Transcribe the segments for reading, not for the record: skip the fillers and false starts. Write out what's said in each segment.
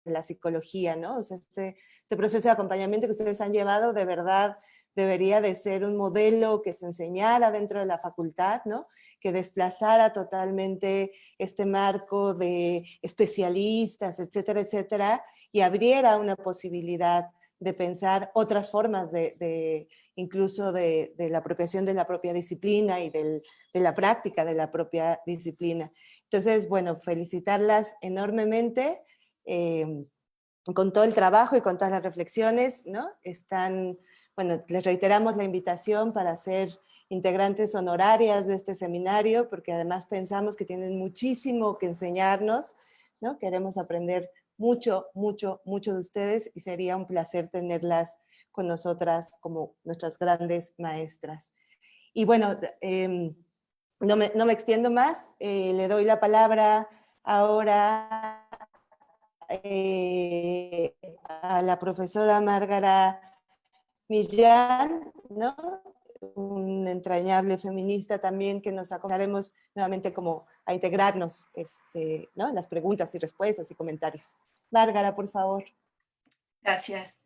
la psicología, ¿no? O sea, este proceso de acompañamiento que ustedes han llevado de verdad debería de ser un modelo que se enseñara dentro de la facultad, ¿no? Que desplazara totalmente este marco de especialistas, etcétera, etcétera, y abriera una posibilidad de pensar otras formas incluso de la apropiación de la propia disciplina y de la práctica de la propia disciplina. Entonces, bueno, felicitarlas enormemente con todo el trabajo y con todas las reflexiones, ¿no? Bueno, les reiteramos la invitación para ser integrantes honorarias de este seminario, porque además pensamos que tienen muchísimo que enseñarnos, ¿no? Queremos aprender mucho, mucho, mucho de ustedes y sería un placer tenerlas con nosotras como nuestras grandes maestras. Y bueno, no me extiendo más, le doy la palabra ahora a la profesora Márgara Millán, ¿no? Un entrañable feminista también que nos acompañaremos nuevamente como a integrarnos ¿no? En las preguntas y respuestas y comentarios. Márgara, por favor. Gracias.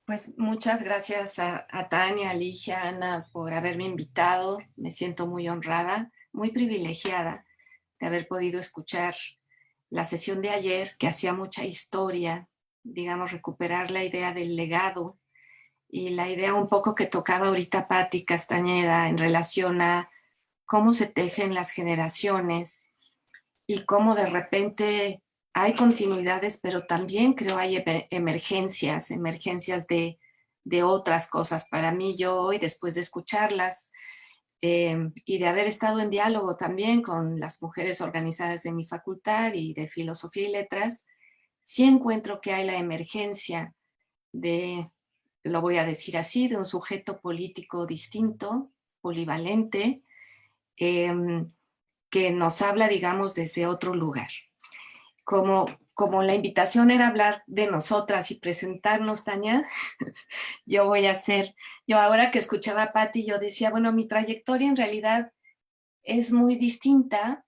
Pues muchas gracias a Tania, a Ligia, Ana, por haberme invitado. Me siento muy honrada, muy privilegiada de haber podido escuchar la sesión de ayer, que hacía mucha historia, digamos, recuperar la idea del legado y la idea un poco que tocaba ahorita Patti Castañeda en relación a cómo se tejen las generaciones y cómo de repente hay continuidades, pero también creo hay emergencias de otras cosas. Para mí, yo hoy, después de escucharlas y de haber estado en diálogo también con las mujeres organizadas de mi facultad y de Filosofía y Letras, sí encuentro que hay la emergencia de, lo voy a decir así, de un sujeto político distinto, polivalente, que nos habla, digamos, desde otro lugar. Como la invitación era hablar de nosotras y presentarnos, Tania, yo ahora que escuchaba a Patti, yo decía, bueno, mi trayectoria en realidad es muy distinta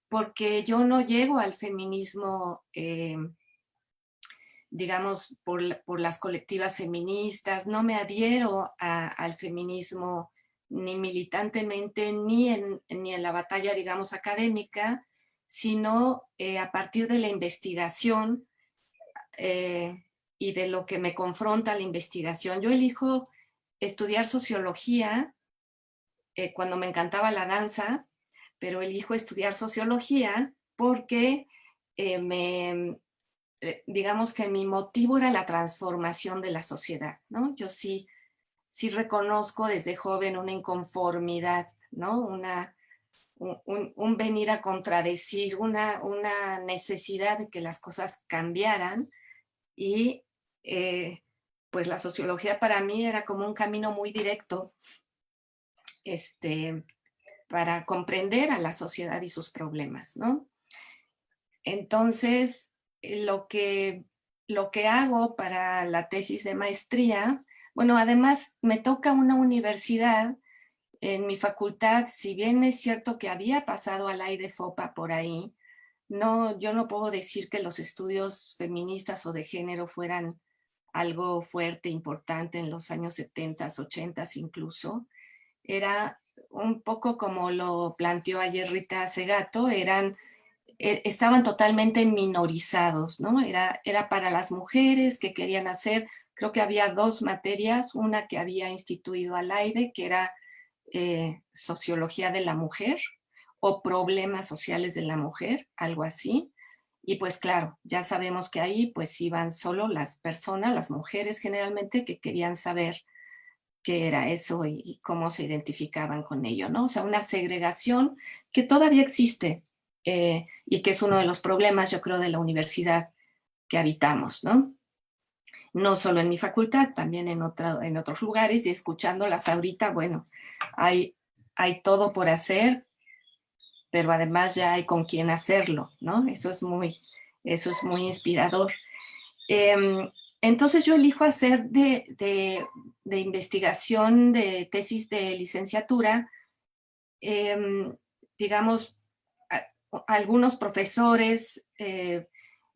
porque yo no llego al feminismo, digamos, por las colectivas feministas, no me adhiero al feminismo ni militantemente, ni en la batalla, digamos, académica, sino a partir de la investigación y de lo que me confronta la investigación. Yo elijo estudiar sociología cuando me encantaba la danza, pero elijo estudiar sociología porque digamos que mi motivo era la transformación de la sociedad, ¿no? Yo sí reconozco desde joven una inconformidad, ¿no? Un venir a contradecir, una necesidad de que las cosas cambiaran y pues la sociología para mí era como un camino muy directo para comprender a la sociedad y sus problemas, ¿no? Entonces, lo que hago para la tesis de maestría, bueno, además me toca una universidad en mi facultad, si bien es cierto que había pasado a la IDFOPA por ahí, yo no puedo decir que los estudios feministas o de género fueran algo fuerte, importante en los años 70, 80 incluso. Era un poco como lo planteó ayer Rita Segato, estaban totalmente minorizados, ¿no? Era para las mujeres que querían hacer, creo que había 2 materias, una que había instituido Alaide, que era Sociología de la Mujer o Problemas Sociales de la Mujer, algo así. Y pues claro, ya sabemos que ahí pues iban solo las personas, las mujeres generalmente, que querían saber qué era eso y cómo se identificaban con ello, ¿no? O sea, una segregación que todavía existe y que es uno de los problemas, yo creo, de la universidad que habitamos, ¿no? No solo en mi facultad, también en otros lugares, y escuchándolas ahorita, bueno, hay todo por hacer, pero además ya hay con quién hacerlo, ¿no? Eso es muy inspirador. Entonces yo elijo hacer de investigación, de tesis de licenciatura, digamos, algunos profesores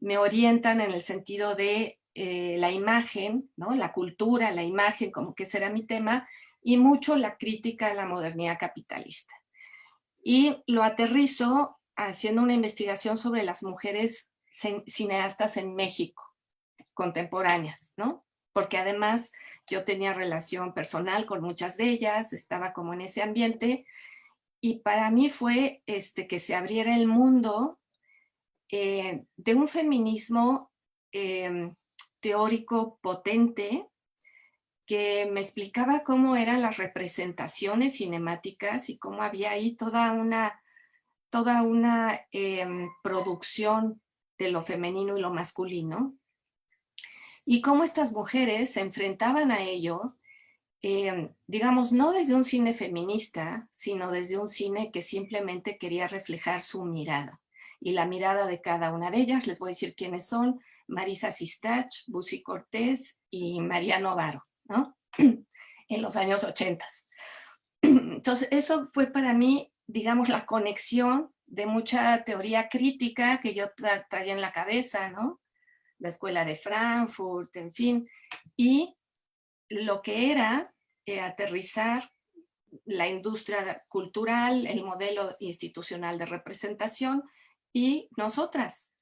me orientan en el sentido de la imagen, ¿no? La cultura, la imagen, como que será mi tema, y mucho la crítica a la modernidad capitalista. Y lo aterrizo haciendo una investigación sobre las mujeres cineastas en México, contemporáneas, ¿no? Porque además yo tenía relación personal con muchas de ellas, estaba como en ese ambiente, y para mí fue que se abriera el mundo de un feminismo teórico potente que me explicaba cómo eran las representaciones cinemáticas y cómo había ahí toda una producción de lo femenino y lo masculino, y cómo estas mujeres se enfrentaban a ello, digamos, no desde un cine feminista, sino desde un cine que simplemente quería reflejar su mirada, y la mirada de cada una de ellas. Les voy a decir quiénes son: Marisa Sistach, Bussy Cortés y María Novaro, ¿no? En los años 80. Entonces, eso fue para mí, digamos, la conexión de mucha teoría crítica que yo traía en la cabeza, ¿no? La escuela de Frankfurt, en fin, y lo que era aterrizar la industria cultural, el modelo institucional de representación, y nosotras,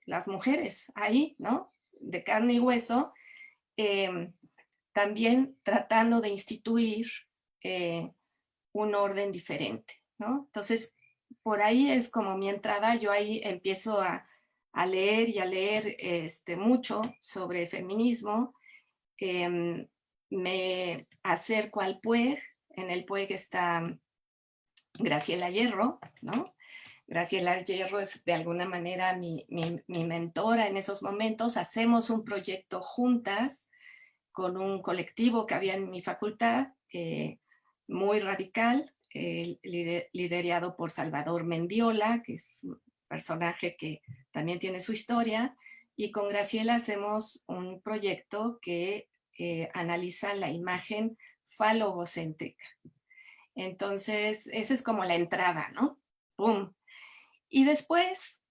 las mujeres, ahí, ¿no? De carne y hueso, también tratando de instituir un orden diferente, ¿no? Entonces, por ahí es como mi entrada. Yo ahí empiezo a leer y a leer mucho sobre feminismo. Me acerco al PUEG. En el PUEG está Graciela Hierro, ¿no? Graciela Hierro es de alguna manera mi mentora en esos momentos. Hacemos un proyecto juntas con un colectivo que había en mi facultad, muy radical, liderado por Salvador Mendiola, que es un personaje que también tiene su historia, y con Graciela hacemos un proyecto que analiza la imagen falogocéntrica. Entonces, esa es como la entrada, ¿no? ¡Pum! Y después,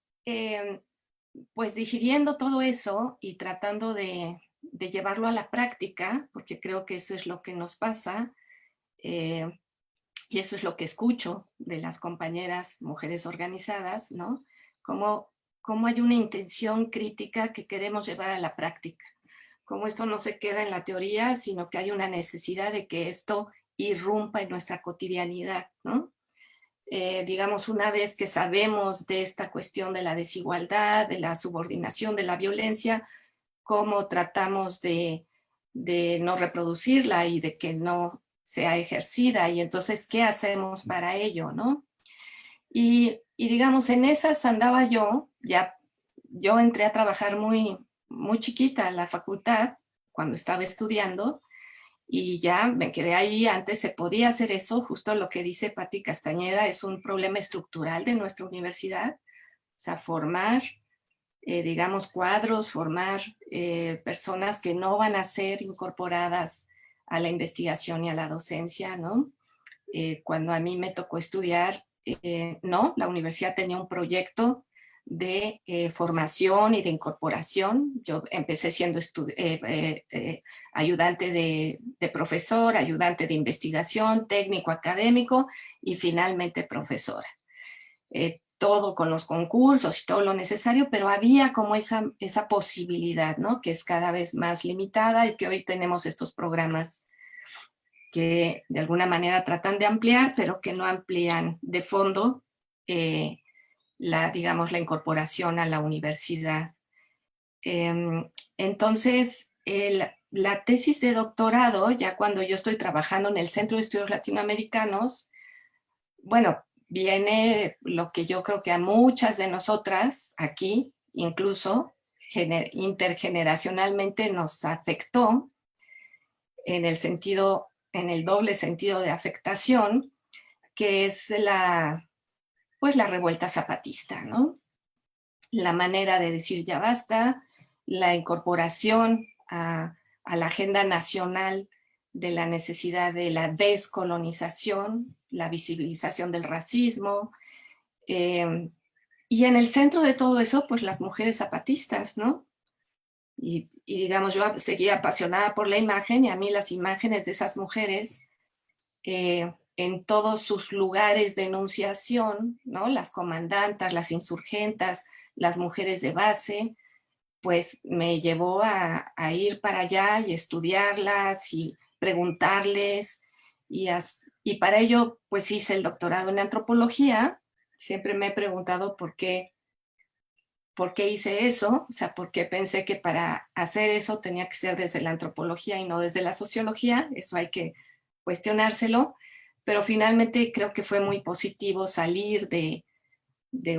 pues digiriendo todo eso y tratando de llevarlo a la práctica, porque creo que eso es lo que nos pasa, y eso es lo que escucho de las compañeras mujeres organizadas, ¿no? Cómo hay una intención crítica que queremos llevar a la práctica. Cómo esto no se queda en la teoría, sino que hay una necesidad de que esto irrumpa en nuestra cotidianidad, ¿no? Digamos, una vez que sabemos de esta cuestión de la desigualdad, de la subordinación, de la violencia, cómo tratamos de no reproducirla y de que no sea ejercida, y entonces, ¿qué hacemos para ello, no? Y digamos, en esas andaba yo. Yo entré a trabajar muy, muy chiquita en la facultad, cuando estaba estudiando, y ya me quedé ahí. Antes se podía hacer eso. Justo lo que dice Patti Castañeda, es un problema estructural de nuestra universidad, o sea, formar digamos, cuadros, formar personas que no van a ser incorporadas a la investigación y a la docencia, ¿no? Cuando a mí me tocó estudiar, no, la universidad tenía un proyecto de formación y de incorporación. Yo empecé siendo ayudante de profesor, ayudante de investigación, técnico académico y finalmente profesora. Todo con los concursos y todo lo necesario, pero había como esa posibilidad, ¿no? Que es cada vez más limitada, y que hoy tenemos estos programas que de alguna manera tratan de ampliar, pero que no amplían de fondo digamos, la incorporación a la universidad. Entonces, la tesis de doctorado, ya cuando yo estoy trabajando en el Centro de Estudios Latinoamericanos, bueno, viene lo que yo creo que a muchas de nosotras aquí, incluso intergeneracionalmente, nos afectó en el doble sentido de afectación, que es pues la revuelta zapatista, ¿no? La manera de decir ya basta, la incorporación a la agenda nacional de la necesidad de la descolonización, la visibilización del racismo, y Y en el centro de todo eso, pues las mujeres zapatistas, ¿no? Y digamos, yo seguía apasionada por la imagen y a mí las imágenes de esas mujeres en todos sus lugares de enunciación, ¿no? Las comandantas, las insurgentas, las mujeres de base, pues me llevó a ir para allá y estudiarlas y preguntarles y para ello pues hice el doctorado en antropología. Siempre me he preguntado por qué hice eso, o sea, por qué pensé que para hacer eso tenía que ser desde la antropología y no desde la sociología. Eso hay que cuestionárselo, pero finalmente creo que fue muy positivo salir de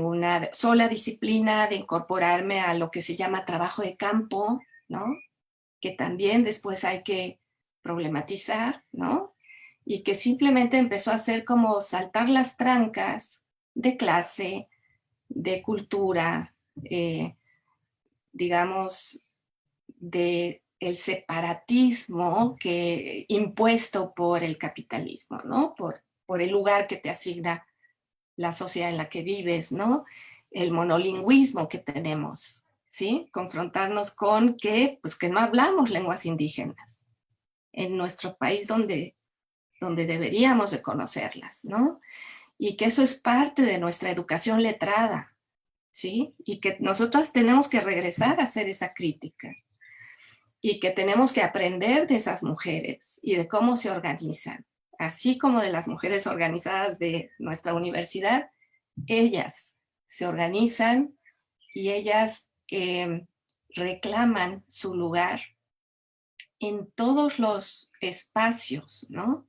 una sola disciplina, de incorporarme a lo que se llama trabajo de campo, ¿no? Que también después hay que problematizar, ¿no? Y que simplemente empezó a hacer como saltar las trancas de clase, de cultura, digamos, de el separatismo que impuesto por el capitalismo, ¿no? Por el lugar que te asigna la sociedad en la que vives, ¿no? El monolingüismo que tenemos, ¿sí? Confrontarnos con pues que no hablamos lenguas indígenas en nuestro país donde deberíamos de conocerlas, ¿no? Y que eso es parte de nuestra educación letrada, ¿sí? Y que nosotras tenemos que regresar a hacer esa crítica y que tenemos que aprender de esas mujeres y de cómo se organizan, así como de las mujeres organizadas de nuestra universidad. Ellas se organizan y ellas reclaman su lugar en todos los espacios, ¿no?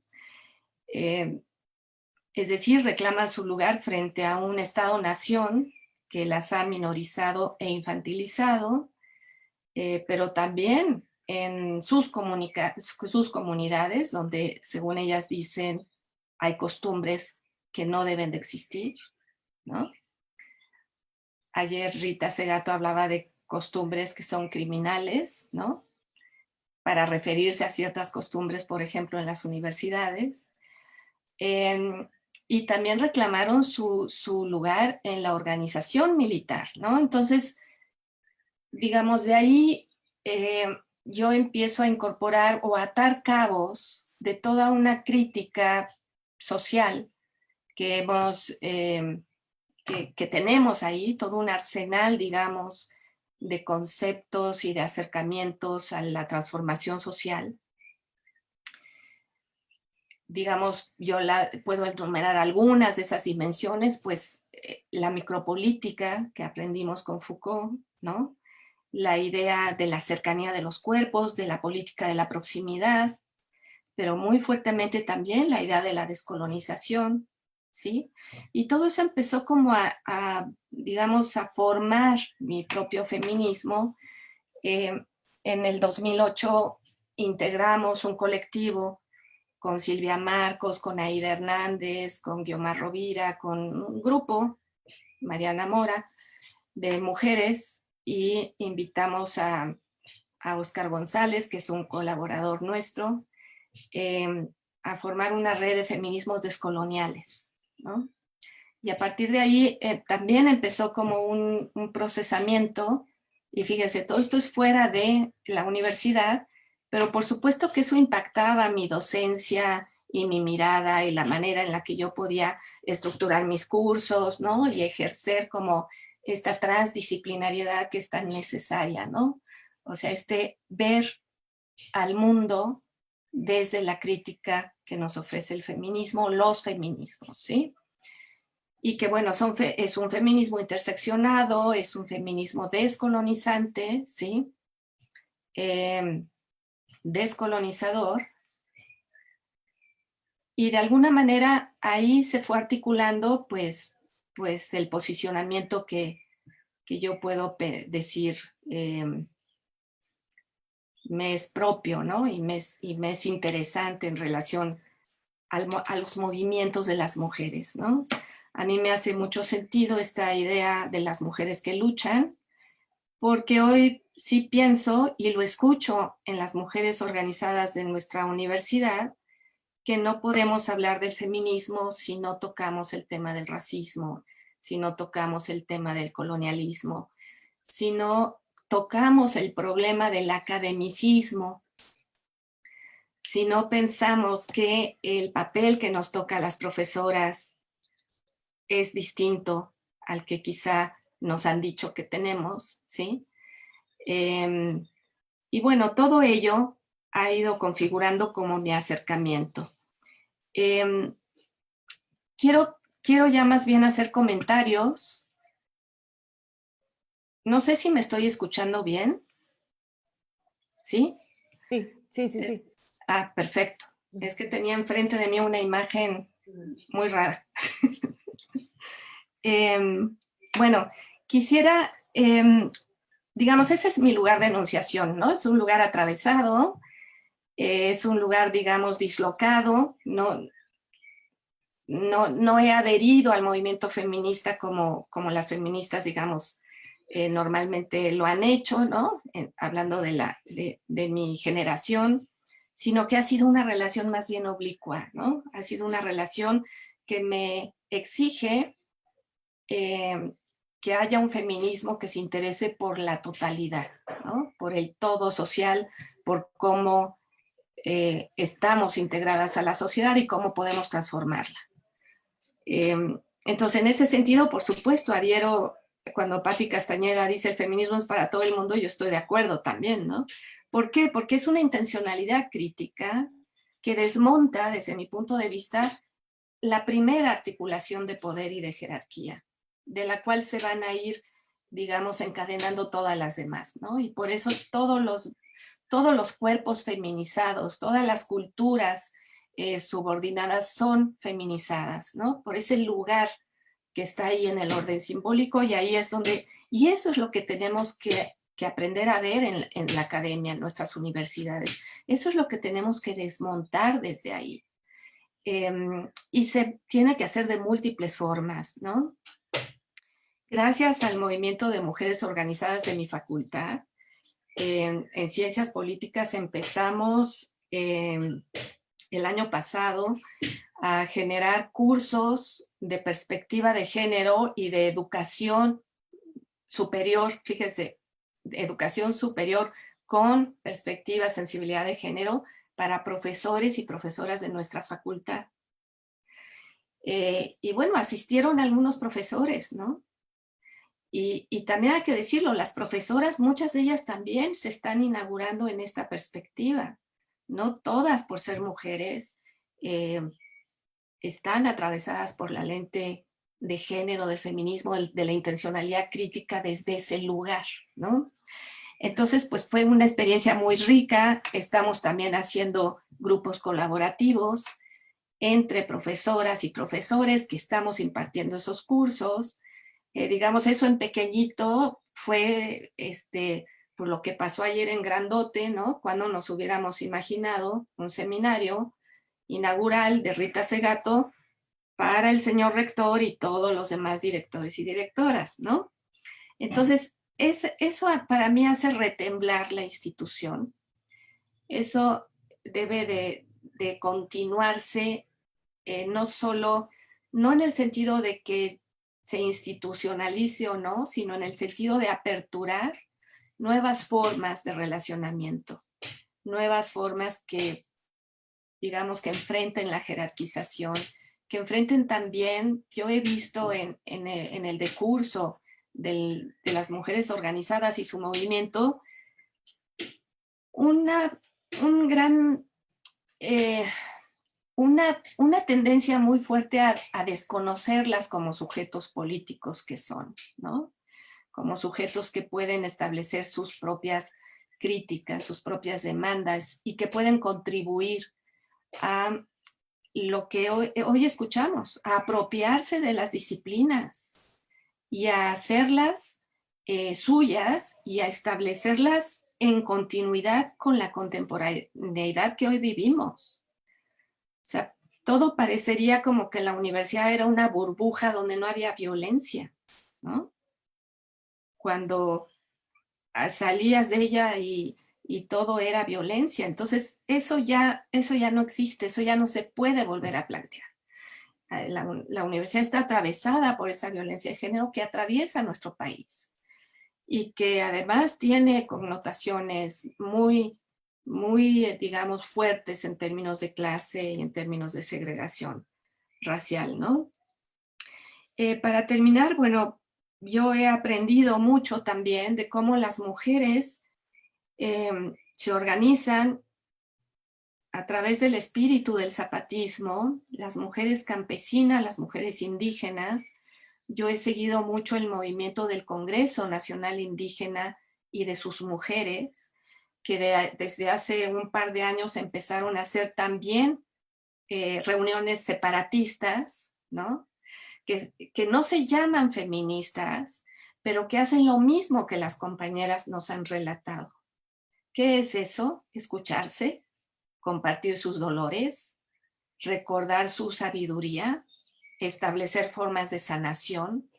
Es decir, reclaman su lugar frente a un Estado-nación que las ha minorizado e infantilizado, pero también en sus comunidades, donde, según ellas dicen, hay costumbres que no deben de existir, ¿no? Ayer Rita Segato hablaba de costumbres que son criminales, ¿no? Para referirse a ciertas costumbres, por ejemplo, en las universidades. Y también reclamaron su lugar en la organización militar, ¿no? Entonces, digamos, de ahí yo empiezo a incorporar o a atar cabos de toda una crítica social que hemos, que tenemos ahí, todo un arsenal, digamos, de conceptos y de acercamientos a la transformación social. Digamos, yo puedo enumerar algunas de esas dimensiones, pues la micropolítica que aprendimos con Foucault, ¿no? La idea de la cercanía de los cuerpos, de la política de la proximidad, pero muy fuertemente también la idea de la descolonización, ¿sí? Y todo eso empezó como digamos, a formar mi propio feminismo. En el 2008 integramos un colectivo con Silvia Marcos, con Aida Hernández, con Guiomar Rovira, con un grupo, Mariana Mora, de mujeres, y invitamos a Oscar González, que es un colaborador nuestro, a formar una red de feminismos descoloniales, ¿no? Y a partir de ahí también empezó como un procesamiento, y fíjense, todo esto es fuera de la universidad, pero por supuesto que eso impactaba mi docencia y mi mirada y la manera en la que yo podía estructurar mis cursos, ¿no? Y ejercer como esta transdisciplinariedad que es tan necesaria, ¿no? O sea, ver al mundo desde la crítica que nos ofrece el feminismo, los feminismos, ¿sí? Y que, bueno, es un feminismo interseccionado, es un feminismo descolonizante, ¿sí? Descolonizador. Y de alguna manera ahí se fue articulando, pues el posicionamiento que yo puedo decir me es propio, ¿no? Y me es interesante en relación a los movimientos de las mujeres, ¿no? A mí me hace mucho sentido esta idea de las mujeres que luchan, porque hoy sí pienso y lo escucho en las mujeres organizadas de nuestra universidad, que no podemos hablar del feminismo si no tocamos el tema del racismo, si no tocamos el tema del colonialismo, si no tocamos el problema del academicismo, si no pensamos que el papel que nos toca a las profesoras es distinto al que quizá nos han dicho que tenemos, ¿sí? Y bueno, todo ello ha ido configurando como mi acercamiento. Quiero ya más bien hacer comentarios. No sé si me estoy escuchando bien. ¿Sí? Sí. Perfecto. Es que tenía enfrente de mí una imagen muy rara. Bueno, quisiera, digamos, ese es mi lugar de enunciación, ¿no? Es un lugar atravesado, es un lugar, digamos, dislocado, no he adherido al movimiento feminista como las feministas, digamos, normalmente lo han hecho, ¿no? Hablando de mi generación, sino que ha sido una relación más bien oblicua, ¿no? Ha sido una relación que me exige que haya un feminismo que se interese por la totalidad, ¿no? Por el todo social, por cómo estamos integradas a la sociedad y cómo podemos transformarla. Entonces, en ese sentido, por supuesto, adhiero cuando Patti Castañeda dice el feminismo es para todo el mundo, yo estoy de acuerdo también, ¿no? ¿Por qué? Porque es una intencionalidad crítica que desmonta, desde mi punto de vista, la primera articulación de poder y de jerarquía, de la cual se van a ir, digamos, encadenando todas las demás, ¿no? Y por eso todos los cuerpos feminizados, todas las culturas subordinadas son feminizadas, ¿no? Por ese lugar que está ahí en el orden simbólico y ahí es donde, y eso es lo que tenemos que aprender a ver en la academia, en nuestras universidades. Eso es lo que tenemos que desmontar desde ahí. Y se tiene que hacer de múltiples formas, ¿no? Gracias al movimiento de mujeres organizadas de mi facultad, en Ciencias Políticas empezamos el año pasado a generar cursos de perspectiva de género y de educación superior, fíjense, educación superior con perspectiva, sensibilidad de género para profesores y profesoras de nuestra facultad. Y bueno, asistieron algunos profesores, ¿no? Y también hay que decirlo, las profesoras, muchas de ellas también se están inaugurando en esta perspectiva. No todas, por ser mujeres, están atravesadas por la lente de género, del feminismo, de la intencionalidad crítica desde ese lugar, ¿no? Entonces, pues fue una experiencia muy rica. Estamos también haciendo grupos colaborativos entre profesoras y profesores que estamos impartiendo esos cursos. Digamos, eso en pequeñito fue por lo que pasó ayer en grandote, ¿no? Cuando nos hubiéramos imaginado un seminario inaugural de Rita Segato para el señor rector y todos los demás directores y directoras, ¿no? Entonces, eso para mí hace retemblar la institución. Eso debe de continuarse, no en el sentido de que se institucionalice o no, sino en el sentido de aperturar nuevas formas de relacionamiento, nuevas formas que, digamos, que enfrenten la jerarquización, que enfrenten también, yo he visto en el decurso de las mujeres organizadas y su movimiento, una tendencia muy fuerte a desconocerlas como sujetos políticos que son, ¿no? Como sujetos que pueden establecer sus propias críticas, sus propias demandas y que pueden contribuir a lo que hoy escuchamos, a apropiarse de las disciplinas y a hacerlas suyas y a establecerlas en continuidad con la contemporaneidad que hoy vivimos. O sea, todo parecería como que la universidad era una burbuja donde no había violencia, ¿no? Cuando salías de ella y todo era violencia. Entonces, eso ya no existe, eso ya no se puede volver a plantear. la universidad está atravesada por esa violencia de género que atraviesa nuestro país y que además tiene connotaciones muy, digamos, fuertes en términos de clase y en términos de segregación racial, ¿no? Para terminar, bueno, yo he aprendido mucho también de cómo las mujeres se organizan a través del espíritu del zapatismo, las mujeres campesinas, las mujeres indígenas. Yo he seguido mucho el movimiento del Congreso Nacional Indígena y de sus mujeres, que desde hace un par de años empezaron a hacer también reuniones separatistas, ¿no? Que no se llaman feministas, pero que hacen lo mismo que las compañeras nos han relatado. ¿Qué es eso? Escucharse, compartir sus dolores, recordar su sabiduría, establecer formas de sanación,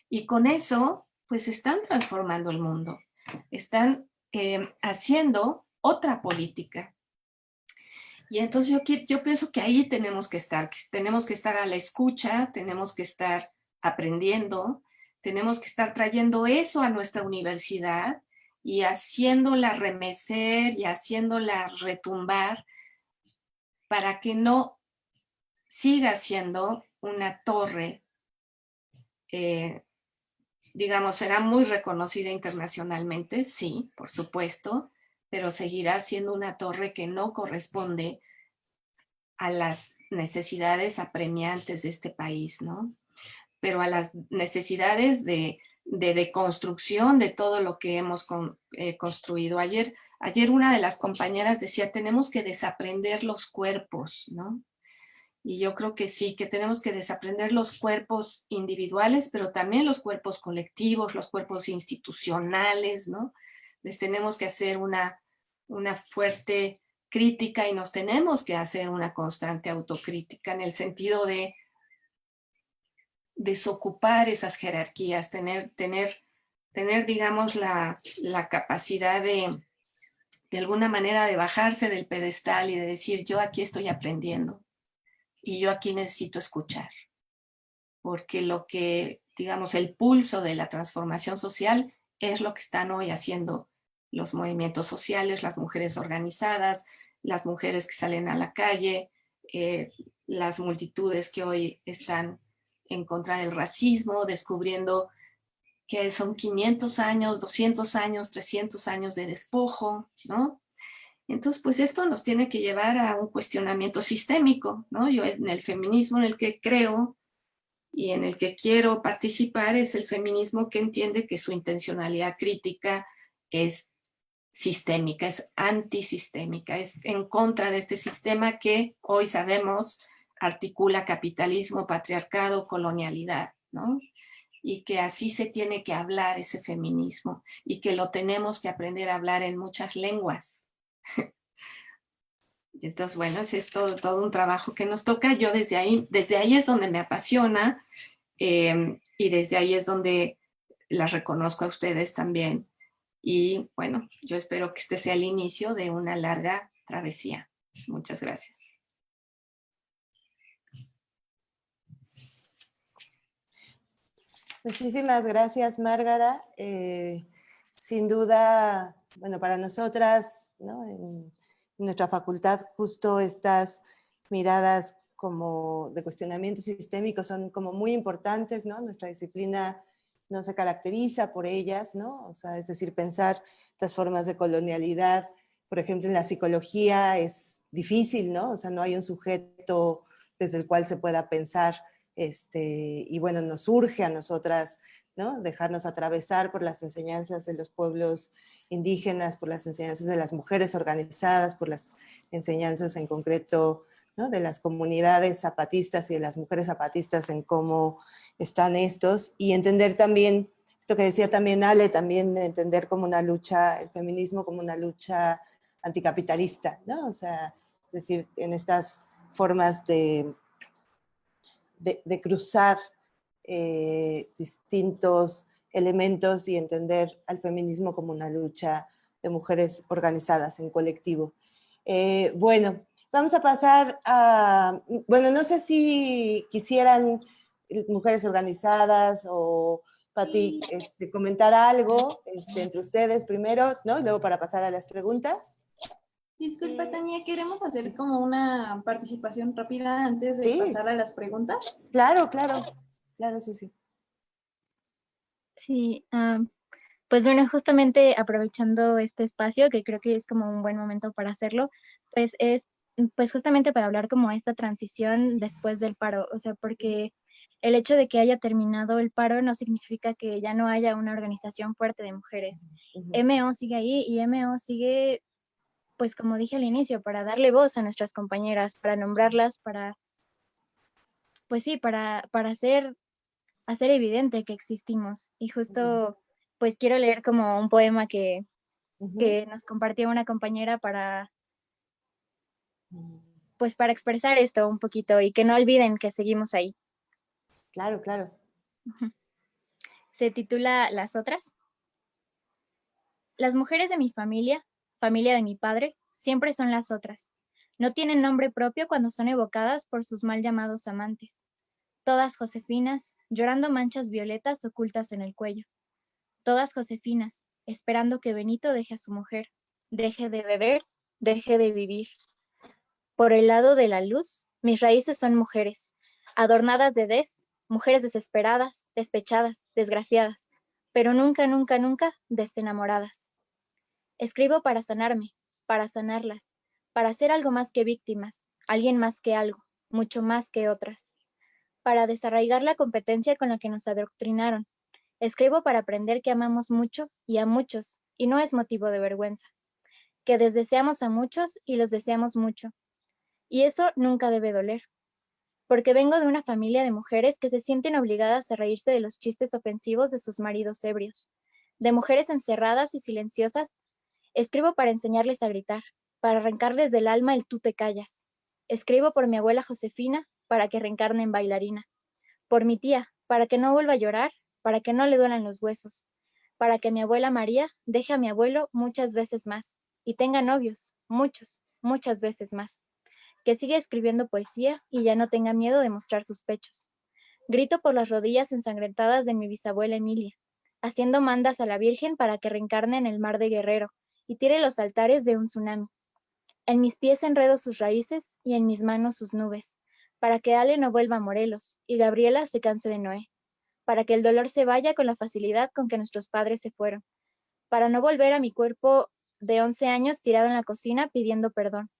y con eso pues están transformando el mundo, están haciendo otra política. Y entonces yo pienso que ahí tenemos que estar a la escucha, tenemos que estar aprendiendo, tenemos que estar trayendo eso a nuestra universidad y haciéndola remecer y haciéndola retumbar para que no siga siendo una torre, digamos, será muy reconocida internacionalmente, sí, por supuesto, pero seguirá siendo una torre que no corresponde a las necesidades apremiantes de este país, ¿no? Pero a las necesidades de deconstrucción de todo lo que hemos construido. Ayer una de las compañeras decía, tenemos que desaprender los cuerpos, ¿no? Y yo creo que sí, que tenemos que desaprender los cuerpos individuales, pero también los cuerpos colectivos, los cuerpos institucionales, ¿no? Les tenemos que hacer una fuerte crítica y nos tenemos que hacer una constante autocrítica en el sentido de desocupar esas jerarquías, tener digamos, la capacidad de alguna manera de bajarse del pedestal y de decir, yo aquí estoy aprendiendo y yo aquí necesito escuchar, porque lo que, digamos, el pulso de la transformación social es lo que están hoy haciendo los movimientos sociales, las mujeres organizadas, las mujeres que salen a la calle, las multitudes que hoy están en contra del racismo, descubriendo que son 500 años, 200 años, 300 años de despojo, ¿no? Entonces, pues esto nos tiene que llevar a un cuestionamiento sistémico, ¿no? Yo en el feminismo en el que creo y en el que quiero participar es el feminismo que entiende que su intencionalidad crítica es sistémica, es antisistémica, es en contra de este sistema que hoy sabemos articula capitalismo, patriarcado, colonialidad, ¿no? Y que así se tiene que hablar ese feminismo y que lo tenemos que aprender a hablar en muchas lenguas. Entonces, bueno, ese es todo un trabajo que nos toca. Yo desde ahí es donde me apasiona y desde ahí es donde las reconozco a ustedes también. Y bueno, yo espero que este sea el inicio de una larga travesía. Muchas gracias. Muchísimas gracias, Márgara. Sin duda, bueno, para nosotras, ¿no? En nuestra facultad, justo estas miradas como de cuestionamiento sistémico son como muy importantes, ¿no? Nuestra disciplina no se caracteriza por ellas, ¿no? O sea, es decir, pensar estas formas de colonialidad, por ejemplo, en la psicología es difícil, ¿no? O sea, no hay un sujeto desde el cual se pueda pensar, y bueno, nos urge a nosotras, ¿no? Dejarnos atravesar por las enseñanzas de los pueblos indígenas, por las enseñanzas de las mujeres organizadas, por las enseñanzas en concreto, ¿no? De las comunidades zapatistas y de las mujeres zapatistas en cómo están estos, y entender también, esto que decía también Ale, también entender como una lucha, el feminismo como una lucha anticapitalista, ¿no? O sea, es decir, en estas formas de cruzar distintos elementos y entender al feminismo como una lucha de mujeres organizadas en colectivo. Bueno, vamos a pasar a, bueno, no sé si quisieran mujeres organizadas o Pati, comentar algo entre ustedes primero, ¿no? Luego para pasar a las preguntas. Disculpa, Tania, queremos hacer como una participación rápida antes de Sí. pasar a las preguntas. Claro, claro, claro, Susi. Sí, pues bueno, justamente aprovechando este espacio, que creo que es como un buen momento para hacerlo, pues es pues justamente para hablar como esta transición después del paro, o sea, porque el hecho de que haya terminado el paro no significa que ya no haya una organización fuerte de mujeres. MO sigue ahí y MO sigue, pues como dije al inicio, para darle voz a nuestras compañeras, para nombrarlas, para, pues sí, para hacer evidente que existimos. Y justo, pues quiero leer como un poema que nos compartió una compañera para, pues para expresar esto un poquito y que no olviden que seguimos ahí. Claro, claro. Se titula Las otras. Las mujeres de mi familia, familia de mi padre, siempre son las otras. No tienen nombre propio cuando son evocadas por sus mal llamados amantes. Todas Josefinas, llorando manchas violetas ocultas en el cuello. Todas Josefinas, esperando que Benito deje a su mujer, deje de beber, deje de vivir. Por el lado de la luz, mis raíces son mujeres, adornadas de mujeres desesperadas, despechadas, desgraciadas, pero nunca, nunca, nunca desenamoradas. Escribo para sanarme, para sanarlas, para ser algo más que víctimas, alguien más que algo, mucho más que otras. Para desarraigar la competencia con la que nos adoctrinaron. Escribo para aprender que amamos mucho y a muchos, y no es motivo de vergüenza. Que desdeseamos a muchos y los deseamos mucho. Y eso nunca debe doler. Porque vengo de una familia de mujeres que se sienten obligadas a reírse de los chistes ofensivos de sus maridos ebrios. De mujeres encerradas y silenciosas. Escribo para enseñarles a gritar, para arrancarles del alma el tú te callas. Escribo por mi abuela Josefina, para que reencarne en bailarina. Por mi tía, para que no vuelva a llorar, para que no le duelan los huesos. Para que mi abuela María deje a mi abuelo muchas veces más y tenga novios, muchos, muchas veces más. Que siga escribiendo poesía y ya no tenga miedo de mostrar sus pechos. Grito por las rodillas ensangrentadas de mi bisabuela Emilia, haciendo mandas a la Virgen para que reencarne en el mar de Guerrero y tire los altares de un tsunami. En mis pies enredo sus raíces y en mis manos sus nubes, para que Ale no vuelva a Morelos y Gabriela se canse de Noé, para que el dolor se vaya con la facilidad con que nuestros padres se fueron, para no volver a mi cuerpo de 11 años tirado en la cocina pidiendo perdón,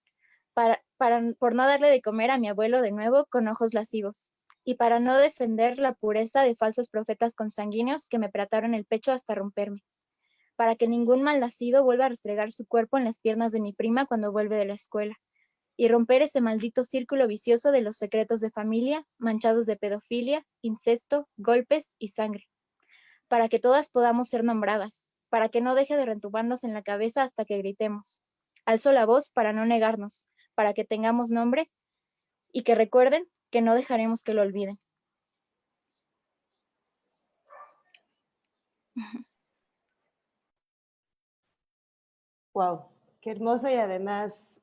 por no darle de comer a mi abuelo de nuevo con ojos lascivos, y para no defender la pureza de falsos profetas consanguíneos que me trataron el pecho hasta romperme, para que ningún malnacido vuelva a restregar su cuerpo en las piernas de mi prima cuando vuelve de la escuela, y romper ese maldito círculo vicioso de los secretos de familia, manchados de pedofilia, incesto, golpes y sangre, para que todas podamos ser nombradas, para que no deje de retumbarnos en la cabeza hasta que gritemos. Alzo la voz para no negarnos, para que tengamos nombre y que recuerden que no dejaremos que lo olviden. Wow, qué hermoso y además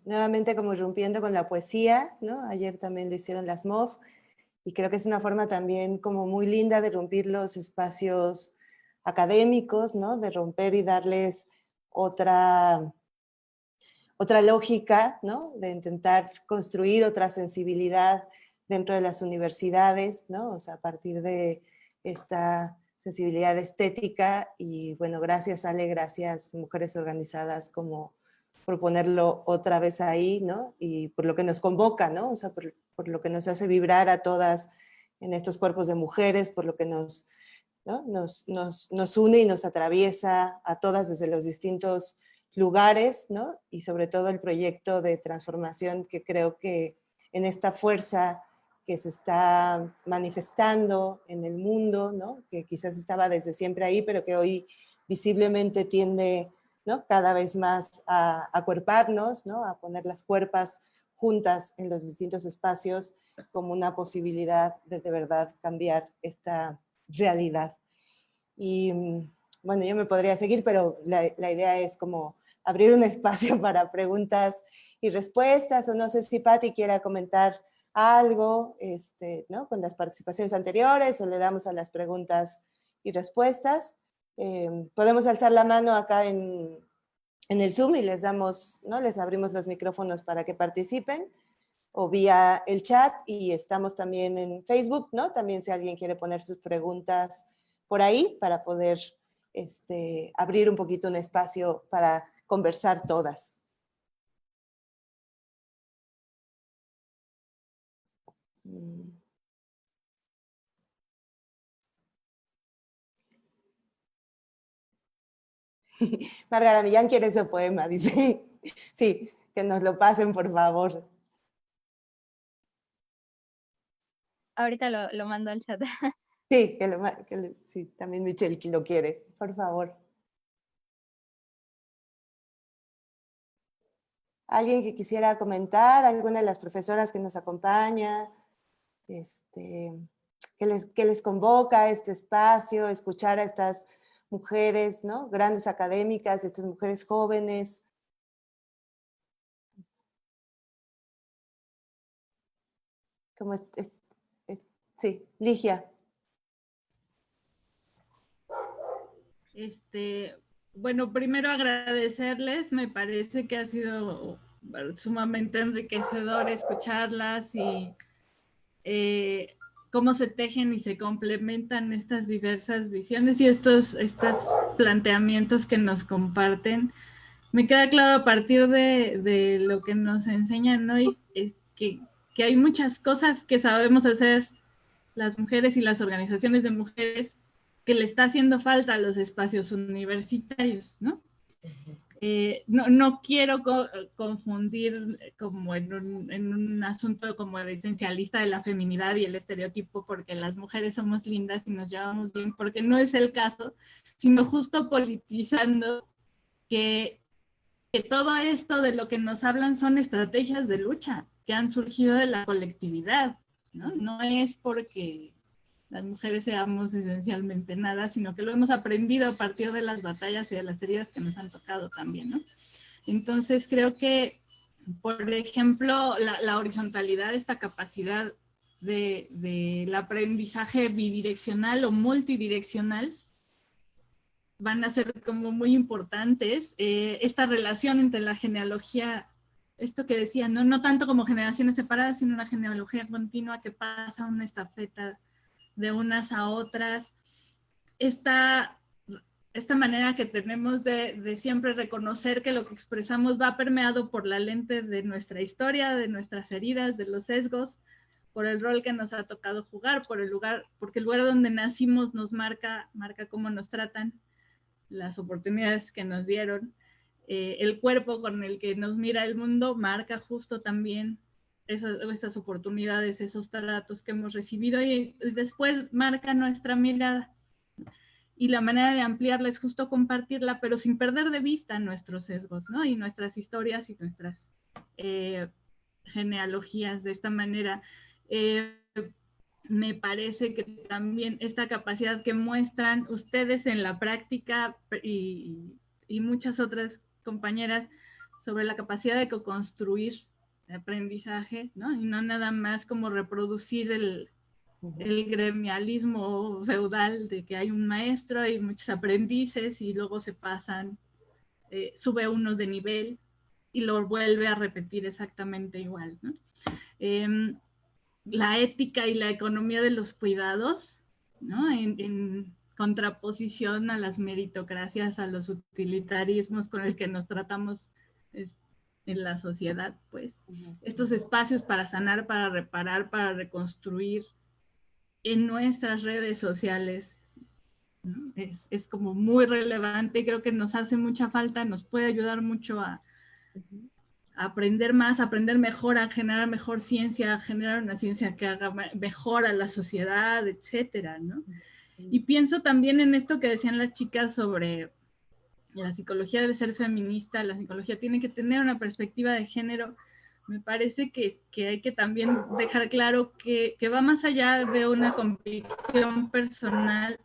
nuevamente como rompiendo con la poesía, ¿no? Ayer también lo hicieron las MOF y creo que es una forma también como muy linda de romper los espacios académicos, ¿no? De romper y darles otra lógica, ¿no? De intentar construir otra sensibilidad dentro de las universidades, ¿no? O sea, a partir de esta sensibilidad estética y bueno, gracias Ale, gracias Mujeres Organizadas como por ponerlo otra vez ahí, ¿no? Y por lo que nos convoca, ¿no? O sea, por lo que nos hace vibrar a todas en estos cuerpos de mujeres, por lo que nos, ¿no? nos une y nos atraviesa a todas desde los distintos lugares, ¿no? Y sobre todo el proyecto de transformación que creo que en esta fuerza que se está manifestando en el mundo, ¿no? Que quizás estaba desde siempre ahí, pero que hoy visiblemente tiende, ¿no? Cada vez más a acuerparnos, ¿no? A poner las cuerpas juntas en los distintos espacios como una posibilidad de verdad cambiar esta realidad. Y bueno, yo me podría seguir, pero la idea es como abrir un espacio para preguntas y respuestas, o no sé si Patti quiera comentar algo, ¿no? Con las participaciones anteriores, o le damos a las preguntas y respuestas. Podemos alzar la mano acá en el Zoom y les damos, ¿no? Les abrimos los micrófonos para que participen, o vía el chat, y estamos también en Facebook, ¿no? También si alguien quiere poner sus preguntas por ahí para poder abrir un poquito un espacio para conversar todas. Margarita Millán quiere ese poema, dice. Sí, que nos lo pasen, por favor. Ahorita lo mando al chat. Sí, sí, también Michelle lo quiere, por favor. ¿Alguien que quisiera comentar? ¿Alguna de las profesoras que nos acompaña? ¿Qué les convoca a este espacio? Escuchar a estas mujeres, ¿no? Grandes académicas, estas mujeres jóvenes. ¿Cómo sí, Ligia. Bueno, primero agradecerles, me parece que ha sido sumamente enriquecedor escucharlas y cómo se tejen y se complementan estas diversas visiones y estos planteamientos que nos comparten. Me queda claro a partir de lo que nos enseñan hoy, es que hay muchas cosas que sabemos hacer las mujeres y las organizaciones de mujeres que le está haciendo falta a los espacios universitarios, ¿no? No quiero confundir como en un asunto como el esencialista de la feminidad y el estereotipo porque las mujeres somos lindas y nos llevamos bien, porque no es el caso, sino justo politizando que todo esto de lo que nos hablan son estrategias de lucha que han surgido de la colectividad, ¿no? No es porque las mujeres seamos esencialmente nada, sino que lo hemos aprendido a partir de las batallas y de las heridas que nos han tocado también, ¿no? Entonces creo que, por ejemplo, la horizontalidad, esta capacidad del aprendizaje bidireccional o multidireccional, van a ser como muy importantes. Esta relación entre la genealogía, esto que decía, no tanto como generaciones separadas, sino una genealogía continua que pasa una estafeta de unas a otras. Esta manera que tenemos de siempre reconocer que lo que expresamos va permeado por la lente de nuestra historia, de nuestras heridas, de los sesgos, por el rol que nos ha tocado jugar, porque el lugar donde nacimos nos marca cómo nos tratan, las oportunidades que nos dieron, el cuerpo con el que nos mira el mundo marca justo también estas oportunidades, esos tratos que hemos recibido y después marca nuestra mirada. Y la manera de ampliarla es justo compartirla, pero sin perder de vista nuestros sesgos, ¿no? Y nuestras historias y nuestras genealogías de esta manera. Me parece que también esta capacidad que muestran ustedes en la práctica y muchas otras compañeras sobre la capacidad de co-construir aprendizaje, ¿no? Y no nada más como reproducir el gremialismo feudal de que hay un maestro y muchos aprendices y luego se pasan, sube uno de nivel y lo vuelve a repetir exactamente igual, ¿no? La ética y la economía de los cuidados, ¿no? En contraposición a las meritocracias, a los utilitarismos con el que nos tratamos en la sociedad, pues. Estos espacios para sanar, para reparar, para reconstruir en nuestras redes sociales, ¿no? Es como muy relevante y creo que nos hace mucha falta, nos puede ayudar mucho a aprender más, aprender mejor, a generar mejor ciencia, a generar una ciencia que haga mejor a la sociedad, etcétera, ¿no? Y pienso también en esto que decían las chicas sobre la psicología debe ser feminista, la psicología tiene que tener una perspectiva de género. Me parece que hay que también dejar claro que va más allá de una convicción personal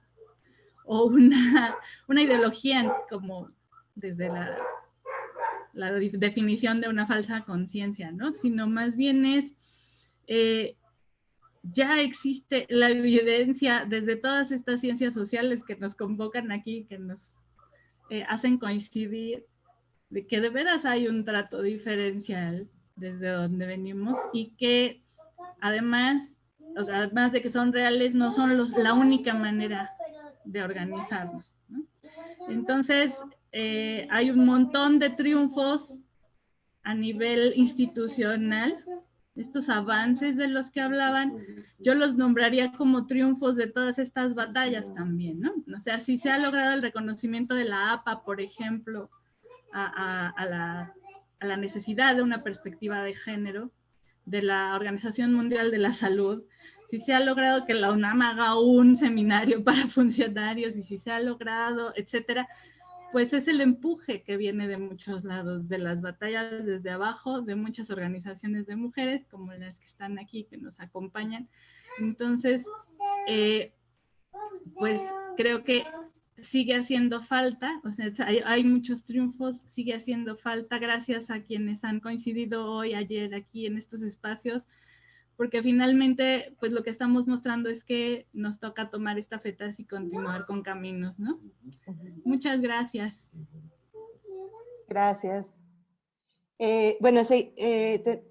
o una ideología como desde la definición de una falsa conciencia, ¿no? Sino más bien es, ya existe la evidencia desde todas estas ciencias sociales que nos convocan aquí, que nos hacen coincidir, de que de veras hay un trato diferencial desde donde venimos y que además, o sea, además de que son reales, no son la única manera de organizarnos, ¿no? Entonces, hay un montón de triunfos a nivel institucional, estos avances de los que hablaban, yo los nombraría como triunfos de todas estas batallas también, ¿no? O sea, si se ha logrado el reconocimiento de la APA, por ejemplo, a la necesidad de una perspectiva de género, de la Organización Mundial de la Salud, si se ha logrado que la UNAM haga un seminario para funcionarios y si se ha logrado, etcétera, pues es el empuje que viene de muchos lados, de las batallas desde abajo, de muchas organizaciones de mujeres, como las que están aquí, que nos acompañan. Entonces, pues creo que sigue haciendo falta, o sea, hay muchos triunfos, sigue haciendo falta, gracias a quienes han coincidido hoy, ayer, aquí en estos espacios, porque finalmente, pues lo que estamos mostrando es que nos toca tomar estafetas y continuar con caminos, ¿no? Muchas gracias. Gracias. Bueno, sí,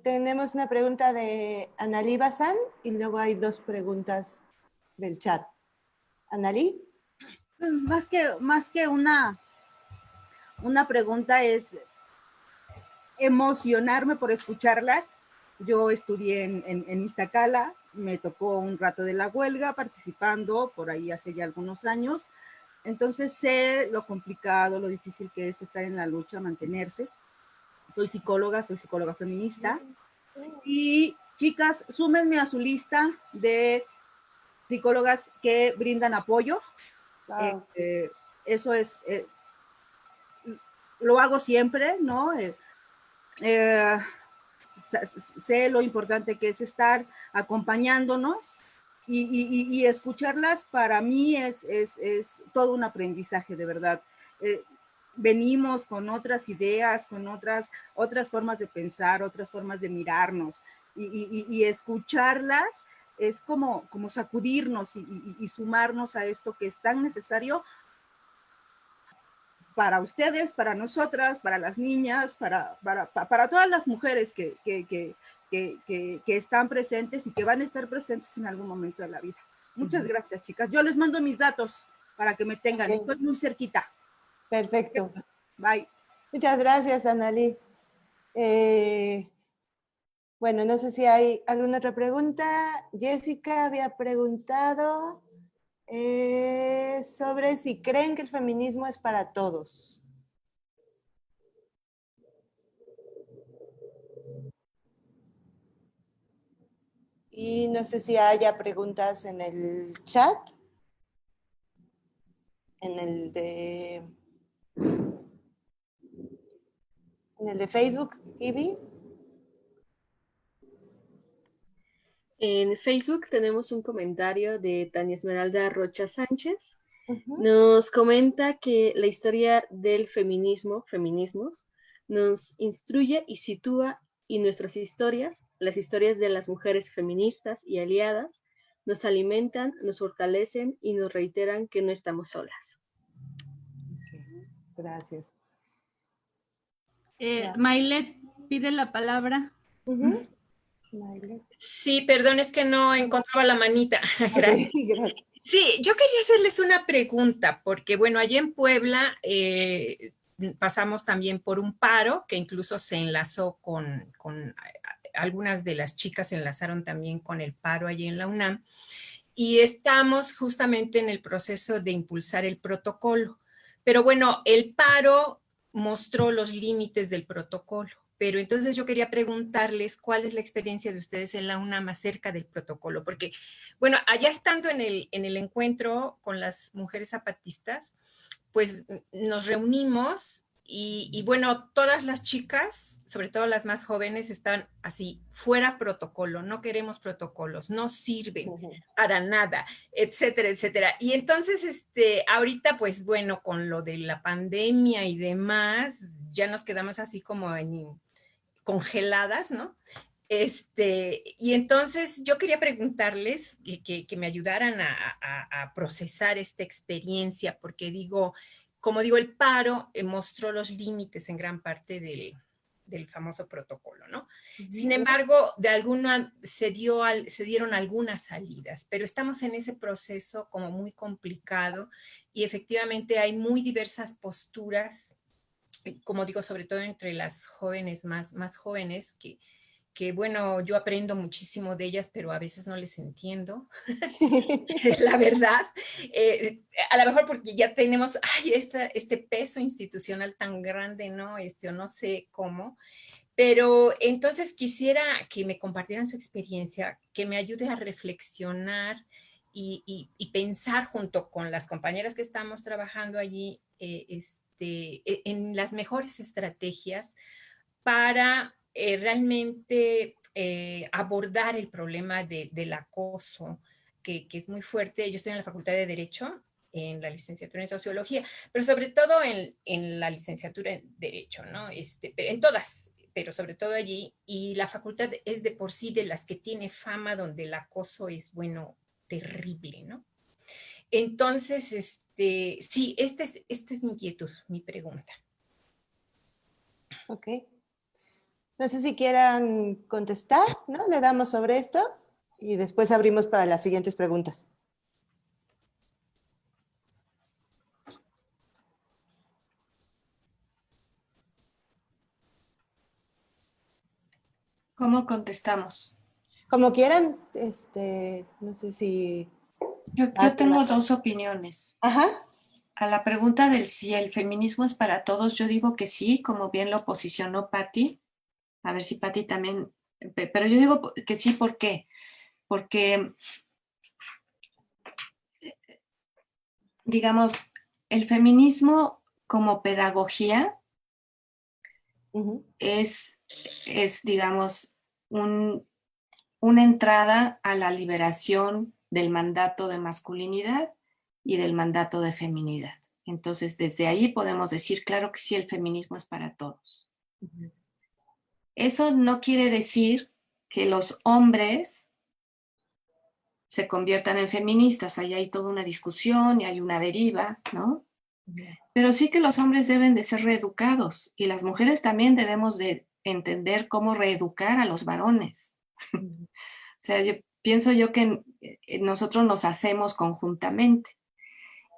tenemos una pregunta de Analí Bazán y luego hay 2 preguntas del chat. Analí. Más que una pregunta es emocionarme por escucharlas. Yo estudié en Iztacala, me tocó un rato de la huelga participando por ahí hace ya algunos años. Entonces sé lo complicado, lo difícil que es estar en la lucha, mantenerse. Soy psicóloga feminista. Y chicas, súmenme a su lista de psicólogas que brindan apoyo. Wow. Eso es, lo hago siempre, ¿no? Sé lo importante que es estar acompañándonos y escucharlas para mí es todo un aprendizaje, de verdad. Venimos con otras ideas, con otras formas de pensar, otras formas de mirarnos y escucharlas es como sacudirnos y sumarnos a esto que es tan necesario para ustedes, para nosotras, para las niñas, para todas las mujeres que están presentes y que van a estar presentes en algún momento de la vida. Muchas gracias, chicas. Yo les mando mis datos para que me tengan. Okay. Estoy muy cerquita. Perfecto. Bye. Muchas gracias, Analí. Bueno, no sé si hay alguna otra pregunta. Jessica había preguntado sobre si creen que el feminismo es para todos. Y no sé si haya preguntas en el chat. En el de Facebook, Ivy. En Facebook tenemos un comentario de Tania Esmeralda Rocha Sánchez. Nos comenta que la historia del feminismos, nos instruye y sitúa y nuestras historias, las historias de las mujeres feministas y aliadas, nos alimentan, nos fortalecen y nos reiteran que no estamos solas. Okay. Gracias. Mailet pide la palabra. Sí, perdón, es que no encontraba la manita. Gracias. Sí, yo quería hacerles una pregunta, porque bueno, allí en Puebla pasamos también por un paro que incluso se enlazó con algunas de las chicas se enlazaron también con el paro allí en la UNAM, y estamos justamente en el proceso de impulsar el protocolo. Pero bueno, el paro mostró los límites del protocolo. Pero entonces yo quería preguntarles cuál es la experiencia de ustedes en la UNAM acerca del protocolo, porque, bueno, allá estando en el encuentro con las mujeres zapatistas, pues nos reunimos y bueno, todas las chicas, sobre todo las más jóvenes, están así, fuera protocolo, no queremos protocolos, no sirven para nada, etcétera, etcétera. Y entonces, ahorita, pues bueno, con lo de la pandemia y demás, ya nos quedamos así como congeladas, ¿no? Y entonces yo quería preguntarles que me ayudaran a procesar esta experiencia, porque digo, como digo, el paro mostró los límites en gran parte del famoso protocolo, ¿no? Sin embargo, de alguna se dieron algunas salidas, pero estamos en ese proceso como muy complicado y efectivamente hay muy diversas posturas, como digo, sobre todo entre las jóvenes más jóvenes, que bueno, yo aprendo muchísimo de ellas, pero a veces no les entiendo, la verdad. A lo mejor porque ya tenemos este peso institucional tan grande, ¿no? O no sé cómo. Pero entonces quisiera que me compartieran su experiencia, que me ayude a reflexionar y pensar junto con las compañeras que estamos trabajando allí en las mejores estrategias para realmente abordar el problema del acoso, que es muy fuerte. Yo estoy en la Facultad de Derecho, en la licenciatura en Sociología, pero sobre todo en la licenciatura en Derecho, ¿no? En todas, pero sobre todo allí, y la facultad es de por sí de las que tiene fama donde el acoso es, bueno, terrible, ¿no? Entonces, sí, esta es mi inquietud, mi pregunta. Ok. No sé si quieran contestar, ¿no? Le damos sobre esto y después abrimos para las siguientes preguntas. ¿Cómo contestamos? Como quieran, no sé si... Yo tengo dos opiniones. Ajá. A la pregunta del si el feminismo es para todos, yo digo que sí, como bien lo posicionó Patti. A ver si Patti también, pero yo digo que sí, ¿por qué? Porque, digamos, el feminismo como pedagogía es, digamos, una entrada a la liberación del mandato de masculinidad y del mandato de feminidad. Entonces, desde ahí podemos decir, claro que sí, el feminismo es para todos. Eso no quiere decir que los hombres se conviertan en feministas. Ahí hay toda una discusión y hay una deriva, ¿no? Pero sí que los hombres deben de ser reeducados y las mujeres también debemos de entender cómo reeducar a los varones. O sea, pienso yo que nosotros nos hacemos conjuntamente.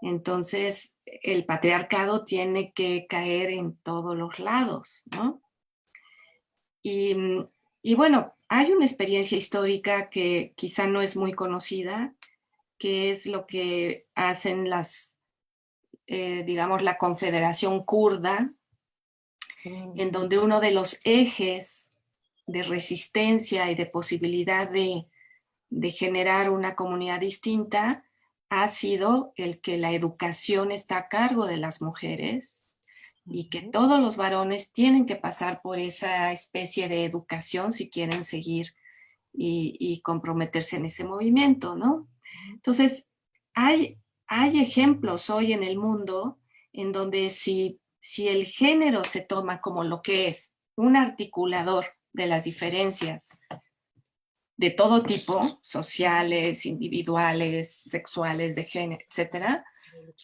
Entonces, el patriarcado tiene que caer en todos los lados, ¿no? Y bueno, hay una experiencia histórica que quizá no es muy conocida, que es lo que hacen digamos, la Confederación Kurda, en donde uno de los ejes de resistencia y de posibilidad de generar una comunidad distinta ha sido el que la educación está a cargo de las mujeres y que todos los varones tienen que pasar por esa especie de educación si quieren seguir y comprometerse en ese movimiento, ¿no? Entonces, hay ejemplos hoy en el mundo en donde si el género se toma como lo que es un articulador de las diferencias de todo tipo, sociales, individuales, sexuales, de género, etcétera,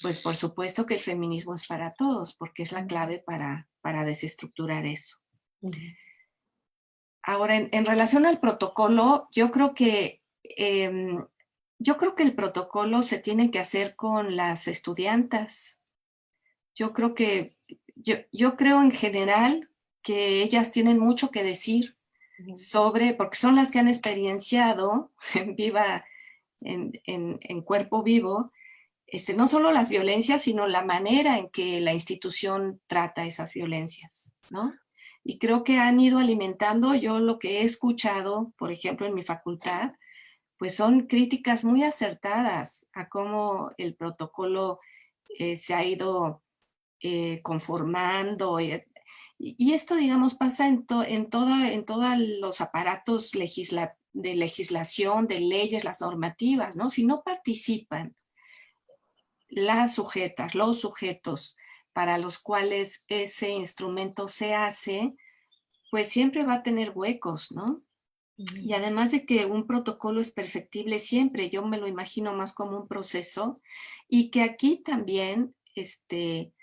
pues por supuesto que el feminismo es para todos, porque es la clave para desestructurar eso. Ahora, en relación al protocolo, yo creo que el protocolo se tiene que hacer con las estudiantas. Yo creo en general que ellas tienen mucho que decir porque son las que han experienciado en cuerpo vivo, no solo las violencias, sino la manera en que la institución trata esas violencias, ¿no? Y creo que han ido alimentando, yo lo que he escuchado, por ejemplo, en mi facultad, pues son críticas muy acertadas a cómo el protocolo se ha ido conformando. Y esto, digamos, pasa en todos los aparatos de legislación, de leyes, las normativas, ¿no? Si no participan las sujetas, los sujetos para los cuales ese instrumento se hace, pues siempre va a tener huecos, ¿no? Y además de que un protocolo es perfectible siempre, yo me lo imagino más como un proceso, y que aquí también, ¿se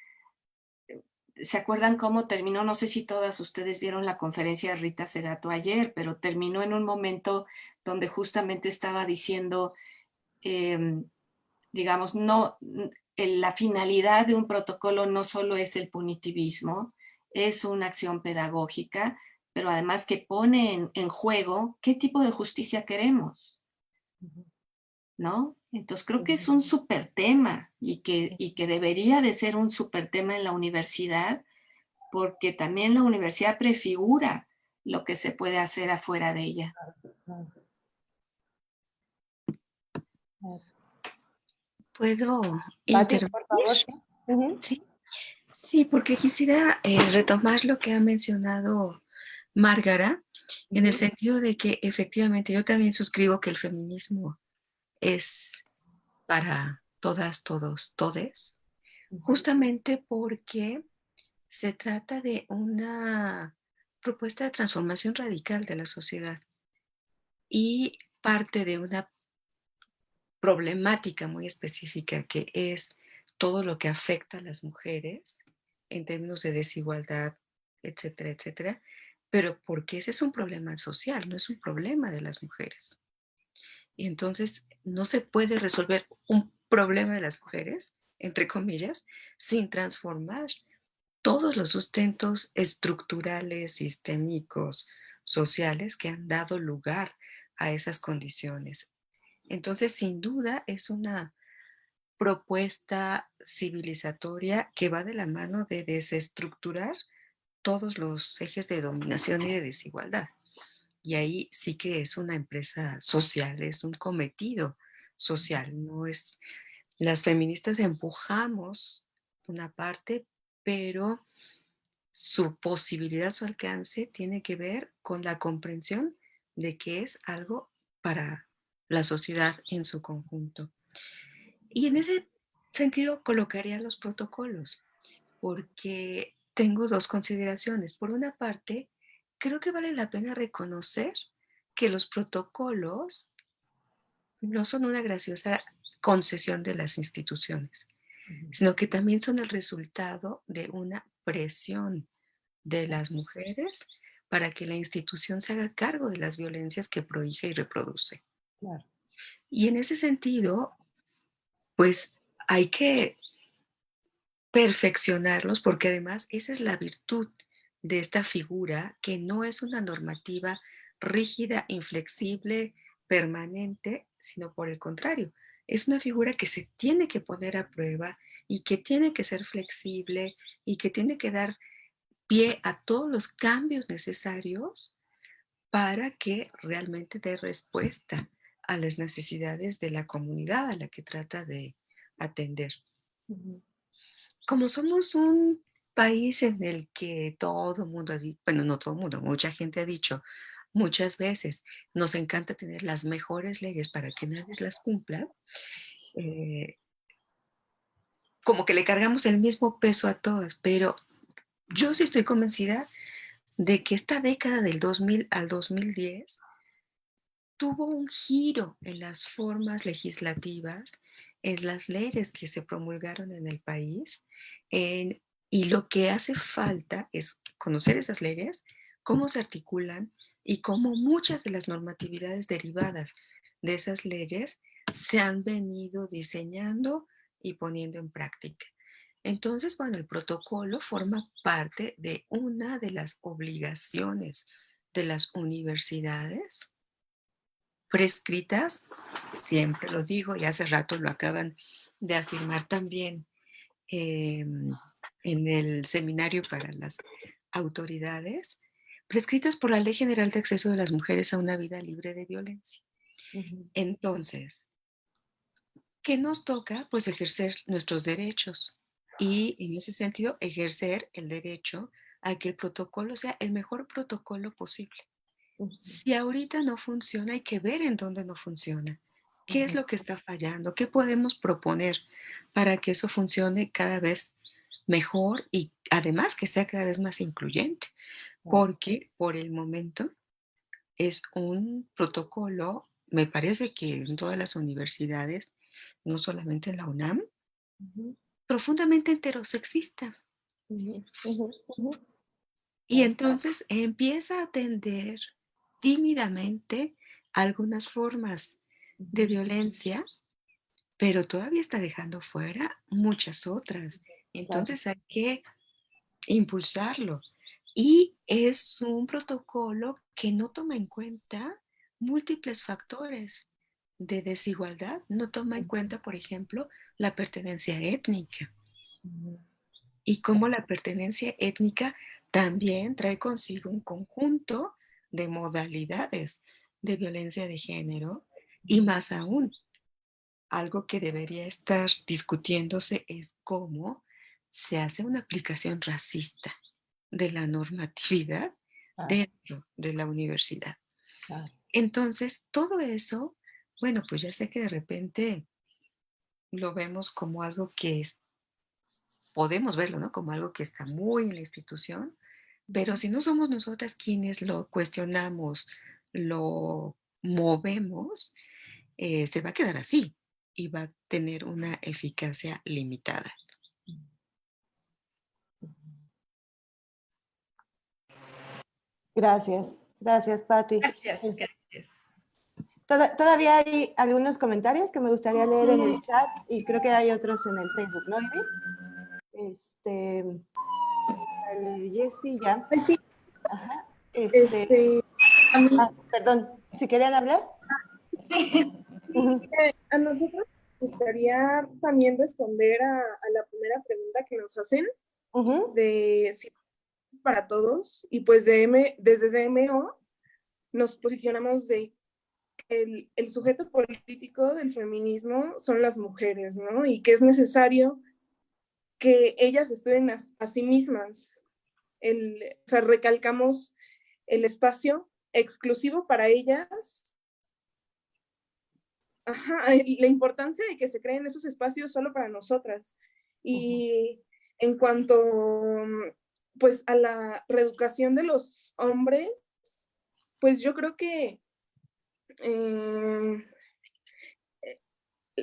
acuerdan cómo terminó? No sé si todas ustedes vieron la conferencia de Rita Segato ayer, pero terminó en un momento donde justamente estaba diciendo, digamos, no, la finalidad de un protocolo no solo es el punitivismo, es una acción pedagógica, pero además que pone en juego qué tipo de justicia queremos, ¿no? Entonces creo que es un súper tema y que debería de ser un súper tema en la universidad, porque también la universidad prefigura lo que se puede hacer afuera de ella. ¿Puedo Pati, por favor. Sí. Sí, porque quisiera retomar lo que ha mencionado Márgara, en el sentido de que efectivamente yo también suscribo que el feminismo es para todas, todos, todes, justamente porque se trata de una propuesta de transformación radical de la sociedad y parte de una problemática muy específica que es todo lo que afecta a las mujeres en términos de desigualdad, etcétera, etcétera, pero porque ese es un problema social, no es un problema de las mujeres. Y entonces no se puede resolver un problema de las mujeres, entre comillas, sin transformar todos los sustentos estructurales, sistémicos, sociales que han dado lugar a esas condiciones. Entonces, sin duda, es una propuesta civilizatoria que va de la mano de desestructurar todos los ejes de dominación y de desigualdad. Y ahí sí que es una empresa social, es un cometido social, no es... Las feministas empujamos una parte, pero su posibilidad, su alcance tiene que ver con la comprensión de que es algo para la sociedad en su conjunto. Y en ese sentido colocaría los protocolos, porque tengo dos consideraciones. Por una parte, creo que vale la pena reconocer que los protocolos no son una graciosa concesión de las instituciones, sino que también son el resultado de una presión de las mujeres para que la institución se haga cargo de las violencias que prohíbe y reproduce. Claro. Y en ese sentido, pues hay que perfeccionarlos porque además esa es la virtud de esta figura, que no es una normativa rígida, inflexible, permanente, sino por el contrario, es una figura que se tiene que poner a prueba y que tiene que ser flexible y que tiene que dar pie a todos los cambios necesarios para que realmente dé respuesta a las necesidades de la comunidad a la que trata de atender. Como somos un país en el que todo el mundo, bueno, no todo el mundo, mucha gente ha dicho muchas veces, nos encanta tener las mejores leyes para que nadie las cumpla, como que le cargamos el mismo peso a todas, pero yo sí estoy convencida de que esta década del 2000 al 2010 tuvo un giro en las formas legislativas, en las leyes que se promulgaron en el país, y lo que hace falta es conocer esas leyes, cómo se articulan y cómo muchas de las normatividades derivadas de esas leyes se han venido diseñando y poniendo en práctica. Entonces, bueno, el protocolo forma parte de una de las obligaciones de las universidades prescritas, siempre lo digo, y hace rato lo acaban de afirmar también en el seminario para las autoridades, prescritas por la Ley General de Acceso de las Mujeres a una Vida Libre de Violencia. Entonces, ¿qué nos toca? Pues ejercer nuestros derechos y en ese sentido ejercer el derecho a que el protocolo sea el mejor protocolo posible. Si ahorita no funciona, hay que ver en dónde no funciona. ¿Qué es lo que está fallando? ¿Qué podemos proponer para que eso funcione cada vez mejor y además que sea cada vez más incluyente? Porque por el momento es un protocolo, me parece que en todas las universidades, no solamente en la UNAM, profundamente heterosexista. Y entonces empieza a atender tímidamente algunas formas de violencia, pero todavía está dejando fuera muchas otras. Entonces hay que impulsarlo. Y es un protocolo que no toma en cuenta múltiples factores de desigualdad. No toma en cuenta, por ejemplo, la pertenencia étnica. Y cómo la pertenencia étnica también trae consigo un conjunto de modalidades de violencia de género y más aún, algo que debería estar discutiéndose es cómo se hace una aplicación racista de la normatividad dentro de la universidad. Entonces, todo eso, bueno, pues ya sé que de repente lo vemos como algo que podemos verlo, ¿no? Como algo que está muy en la institución, pero si no somos nosotras quienes lo cuestionamos, lo movemos, se va a quedar así y va a tener una eficacia limitada. Gracias, gracias, Patti. Gracias. Todavía hay algunos comentarios que me gustaría leer en el chat y creo que hay otros en el Facebook, ¿no, Ivy? Jessy, ya. Pues sí. Ajá. Perdón, ¿si querían hablar? Sí. A nosotros nos gustaría también responder a la primera pregunta que nos hacen, de si para todos, y pues desde DMO nos posicionamos de el sujeto político del feminismo son las mujeres, ¿no? Y que es necesario que ellas estudien a sí mismas. O sea, recalcamos el espacio exclusivo para ellas. Ajá, la importancia de que se creen esos espacios solo para nosotras. Y en cuanto, pues, a la reeducación de los hombres, pues yo creo que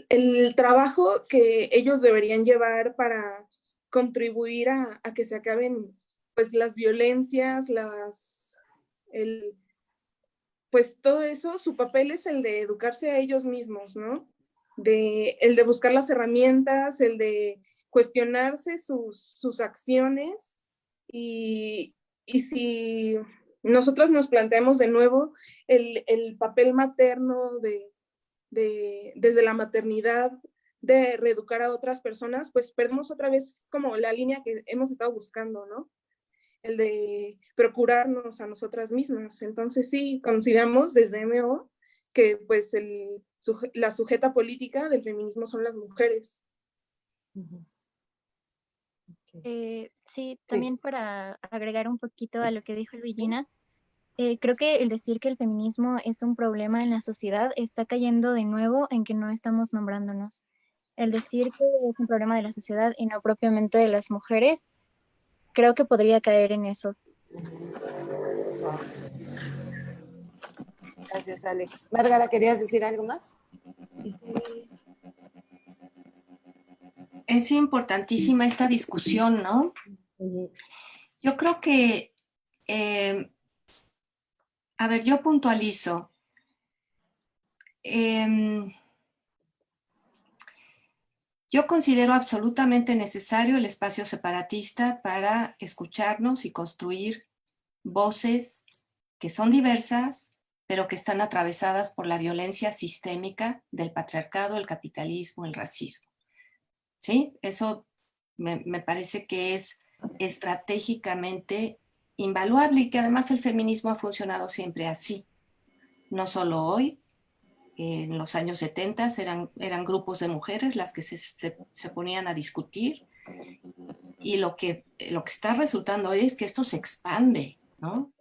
el trabajo que ellos deberían llevar para contribuir a que se acaben, pues, las violencias, pues todo eso, su papel es el de educarse a ellos mismos, ¿no? El de buscar las herramientas, el de cuestionarse sus acciones y si nosotras nos planteamos de nuevo el papel materno desde la maternidad, de reeducar a otras personas, pues perdemos otra vez como la línea que hemos estado buscando, ¿no? El de procurarnos a nosotras mismas. Entonces sí, consideramos desde MO que pues la sujeta política del feminismo son las mujeres. Sí, también para agregar un poquito a lo que dijo Luigina, creo que el decir que el feminismo es un problema en la sociedad está cayendo de nuevo en que no estamos nombrándonos. El decir que es un problema de la sociedad y no propiamente de las mujeres, creo que podría caer en eso. Gracias, Ale. Márgara, ¿querías decir algo más? Es importantísima esta discusión, ¿no? Yo creo que, a ver, yo puntualizo. Yo considero absolutamente necesario el espacio separatista para escucharnos y construir voces que son diversas, pero que están atravesadas por la violencia sistémica del patriarcado, el capitalismo, el racismo. ¿Sí? Eso me parece que es estratégicamente invaluable y que además el feminismo ha funcionado siempre así. No solo hoy, en los años 70 eran grupos de mujeres las que se ponían a discutir Y lo que está resultando hoy es que esto se expande, ¿no?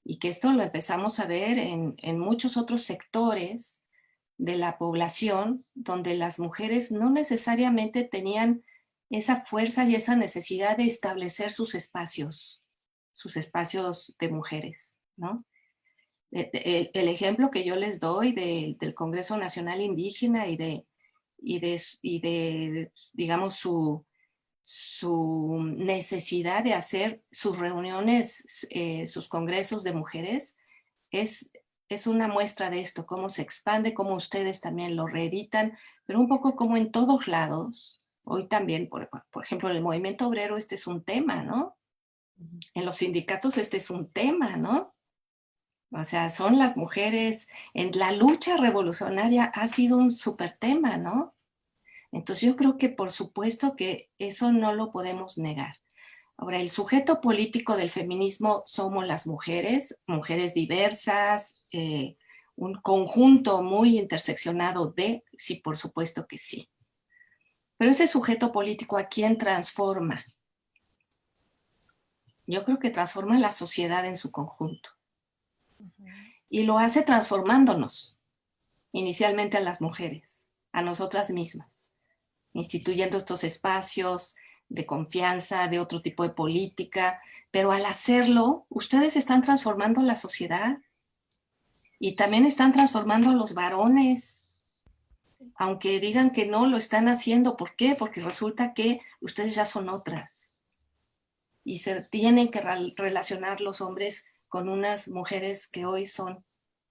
Y que esto lo empezamos a ver en muchos otros sectores de la población, donde las mujeres no necesariamente tenían esa fuerza y esa necesidad de establecer sus espacios de mujeres, ¿no? El ejemplo que yo les doy del Congreso Nacional Indígena y de digamos, su necesidad de hacer sus reuniones, sus congresos de mujeres, es una muestra de esto, cómo se expande, cómo ustedes también lo reeditan, pero un poco como en todos lados. Hoy también, por ejemplo, en el movimiento obrero este es un tema, ¿no? En los sindicatos este es un tema, ¿no? O sea, son las mujeres, en la lucha revolucionaria ha sido un súper tema, ¿no? Entonces yo creo que por supuesto que eso no lo podemos negar. Ahora, el sujeto político del feminismo somos las mujeres, mujeres diversas, un conjunto muy interseccionado de, sí, por supuesto que sí. Pero ese sujeto político, ¿a quién transforma? Yo creo que transforma la sociedad en su conjunto. Y lo hace transformándonos, inicialmente a las mujeres, a nosotras mismas, instituyendo estos espacios de confianza, de otro tipo de política, pero al hacerlo, ustedes están transformando la sociedad y también están transformando a los varones, aunque digan que no lo están haciendo. ¿Por qué? Porque resulta que ustedes ya son otras y se tienen que relacionar los hombres con unas mujeres que hoy son